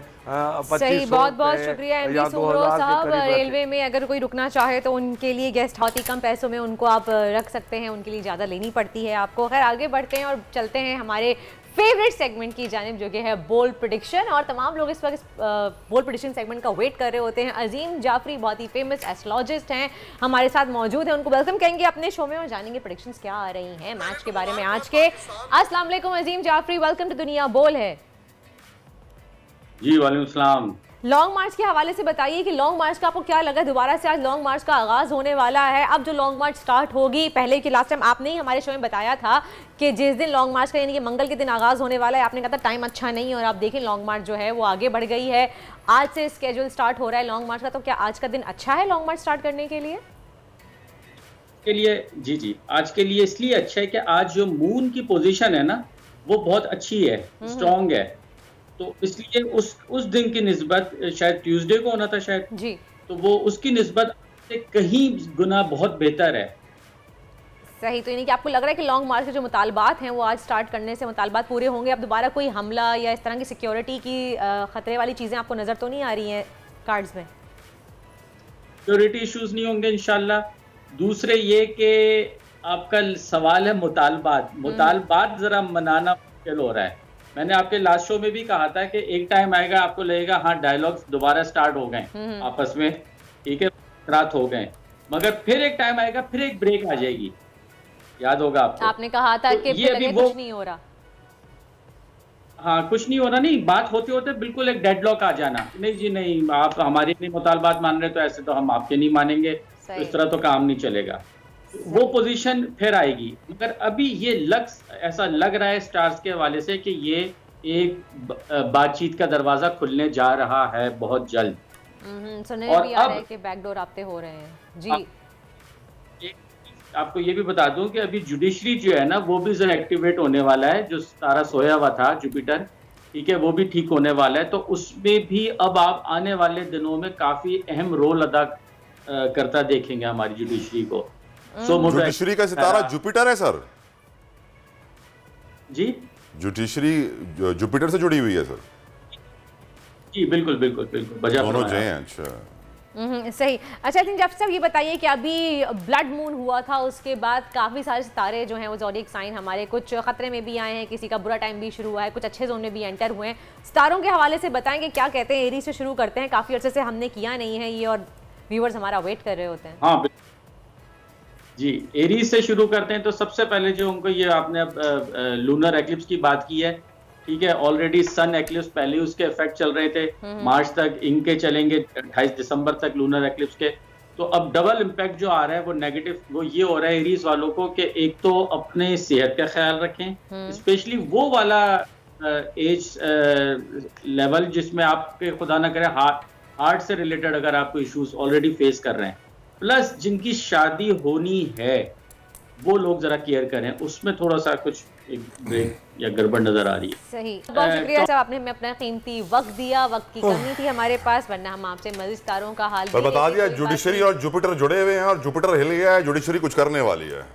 सही, बहुत बहुत शुक्रिया एमडी सुमरो साहब। रेलवे में अगर कोई रुकना चाहे तो उनके लिए गेस्ट बहुत ही कम पैसों में उनको आप रख सकते हैं, उनके लिए ज़्यादा लेनी पड़ती है आपको। खैर आगे बढ़ते हैं और चलते हैं हमारे फेवरेट सेगमेंट की जानिब जो कि है बोल्ड प्रेडिक्शन। और तमाम लोग इस वक्त बोल्ड प्रेडिक्शन सेगमेंट का वेट कर रहे होते हैं। अजीम जाफरी बहुत ही फेमस एस्ट्रोलॉजिस्ट हैं, हमारे साथ मौजूद हैं, उनको वेलकम करेंगे अपने शो में और जानेंगे प्रेडिक्शंस क्या आ रही हैं मैच के बारे में आज के। अस्सलाम वालेकुम अजीम जाफरी, वेलकम टू दुनिया बोल है। जी वालेकुम सलाम। लॉन्ग मार्च के हवाले से बताइए कि लॉन्ग मार्च का आपको क्या लगा? दोबारा से आज लॉन्ग मार्च का आगाज होने वाला है। अब जो लॉन्ग मार्च स्टार्ट होगी, पहले की लास्ट टाइम आपने ही हमारे शो में बताया था कि जिस दिन लॉन्ग मार्च का यानी कि मंगल के दिन आगाज होने वाला है, आपने कहा था टाइम अच्छा नहीं है, और आप देखें लॉन्ग मार्च जो है वो आगे बढ़ गई है। आज से स्केड्यूल स्टार्ट हो रहा है लॉन्ग मार्च का, तो क्या आज का दिन अच्छा है लॉन्ग मार्च स्टार्ट करने के लिए? जी आज के लिए इसलिए अच्छा है कि आज जो मून की पोजीशन है ना वो बहुत अच्छी है, स्ट्रॉन्ग है, तो इसलिए उस दिन की निस्बत, शायद ट्यूसडे को होना था शायद जी, तो वो उसकी निस्बत से कहीं गुना बहुत बेहतर है। सही, तो यानी कि आपको लग रहा है कि लॉन्ग मार्च के जो मुतालबात हैं वो आज स्टार्ट करने से मुतालबात पूरे होंगे। अब दोबारा कोई हमला या इस तरह की सिक्योरिटी की खतरे वाली चीज़ें आपको नज़र तो नहीं आ रही हैं कार्ड्स में? सिक्योरिटी इश्यूज नहीं होंगे इंशाल्लाह। दूसरे ये कि आपका सवाल है मुतालबात जरा मनाना मुश्किल हो रहा है। मैंने आपके लास्ट शो में भी कहा था कि एक टाइम आएगा आपको लगेगा हाँ डायलॉग्स दोबारा स्टार्ट हो गए आपस में, ठीक है, रात हो गए, मगर फिर एक टाइम आएगा, फिर एक ब्रेक आ जाएगी, याद होगा आपको। आपने कहा था कि ये अभी कुछ नहीं हो रहा। हाँ, कुछ नहीं हो रहा, नहीं, बात होते होते बिल्कुल एक डेडलॉक आ जाना, नहीं जी नहीं, आप हमारी नहीं मुतालबात मान रहे तो ऐसे तो हम आपके नहीं मानेंगे, तो इस तरह तो काम नहीं चलेगा। वो पोजीशन फिर आएगी, मगर अभी ये ऐसा लग रहा है स्टार्स के हवाले से कि ये एक बातचीत का दरवाजा खुलने जा रहा है बहुत जल्द। सुनने में भी आ रहा है कि बैकडोर आपते हो रहे हैं जी। आपको ये भी बता दूं कि अभी जुडिशरी जो है ना वो भी जरा एक्टिवेट होने वाला है, जो तारा सोया हुआ था जुपिटर, ठीक है, वो भी ठीक होने वाला है, तो उसमें भी अब आप आने वाले दिनों में काफी अहम रोल अदा करता देखेंगे हमारी जुडिशरी को। जुडिशरी का सितारा जुपिटर है सर जी, जुडिशरी जुपिटर से जुड़ी हुई है सर जी, बिल्कुल बिल्कुल बिल्कुल, दोनों जो हैं। अच्छा, सही। अच्छा जब ये बताइए कि अभी ब्लड मून हुआ था, उसके बाद काफ़ी सारे सितारे जो हैं वो ज़ोडिएक साइन हमारे कुछ ख़तरे में भी आए हैं, किसी का बुरा टाइम भी शुरू हुआ है, कुछ अच्छे जोन में भी एंटर हुए हैं। सितारों के हवाले से बताएंगे क्या कहते हैं। एरीज से शुरू करते हैं, काफ़ी अर्से से हमने किया नहीं है ये और व्यूअर्स हमारा वेट कर रहे होते हैं। हाँ जी, एरीज से शुरू करते हैं। तो सबसे पहले जो उनको ये आपने लूनर एक्लिप्स की बात की है, ठीक है। ऑलरेडी सन एक्लिप्स पहले उसके इफेक्ट चल रहे थे, मार्च तक इनके चलेंगे, 28 दिसंबर तक लूनर एक्लिप्स के। तो अब डबल इम्पैक्ट जो आ रहा है वो नेगेटिव, वो ये हो रहा है एरीज वालों को कि एक तो अपने सेहत का ख्याल रखें, स्पेशली वो वाला एज लेवल जिसमें आपके खुदा ना करे हार्ट से रिलेटेड अगर आपको इश्यूज ऑलरेडी फेस कर रहे हैं, प्लस जिनकी शादी होनी है वो लोग जरा केयर करें, उसमें थोड़ा सा कुछ एक ब्रेक या गड़बड़ नजर आ रही है। सही, बहुत शुक्रिया साहब, आपने हमें अपना कीमती वक्त दिया। वक्त की कमी थी हमारे पास, वरना हम आपसे मजीद तारों का हाल पर बता दिया। जुडिशरी और जुपिटर जुड़े हुए हैं और जुपिटर हिल गया है, जुडिशरी कुछ करने वाली है।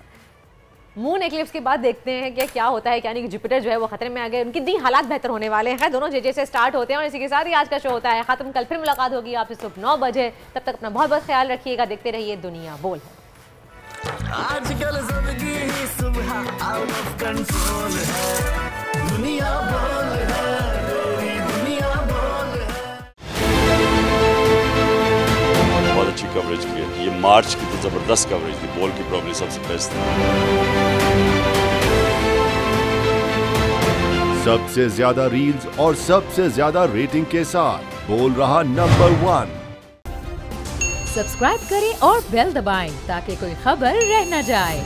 मून एक्लिप्स के बाद देखते हैं कि क्या होता है, यानी कि जुपिटर जो है वो खतरे में आ गए, उनके दिन हालात बेहतर होने वाले हैं। दोनों जे से स्टार्ट होते हैं और इसी के साथ ही आज का शो होता है खत्म। कल फिर मुलाकात होगी आपसे सुबह 9 बजे। तब तक अपना बहुत बहुत ख्याल रखिएगा। देखते रहिए दुनिया बोल है। आजकल जिंदगी ही सुबह आउट ऑफ कंट्रोल है, दुनिया बोल है, दुनिया बोल है। बहुत अच्छी कवरेज की है, ये मार्च की तो जबरदस्त कवरेज थी, बॉल की प्रॉब्लम सबसे बेस्ट थी। सबसे ज्यादा रील्स और सबसे ज्यादा रेटिंग के साथ बोल रहा नंबर 1। सब्सक्राइब करें और बेल दबाएं ताकि कोई खबर रह न जाए।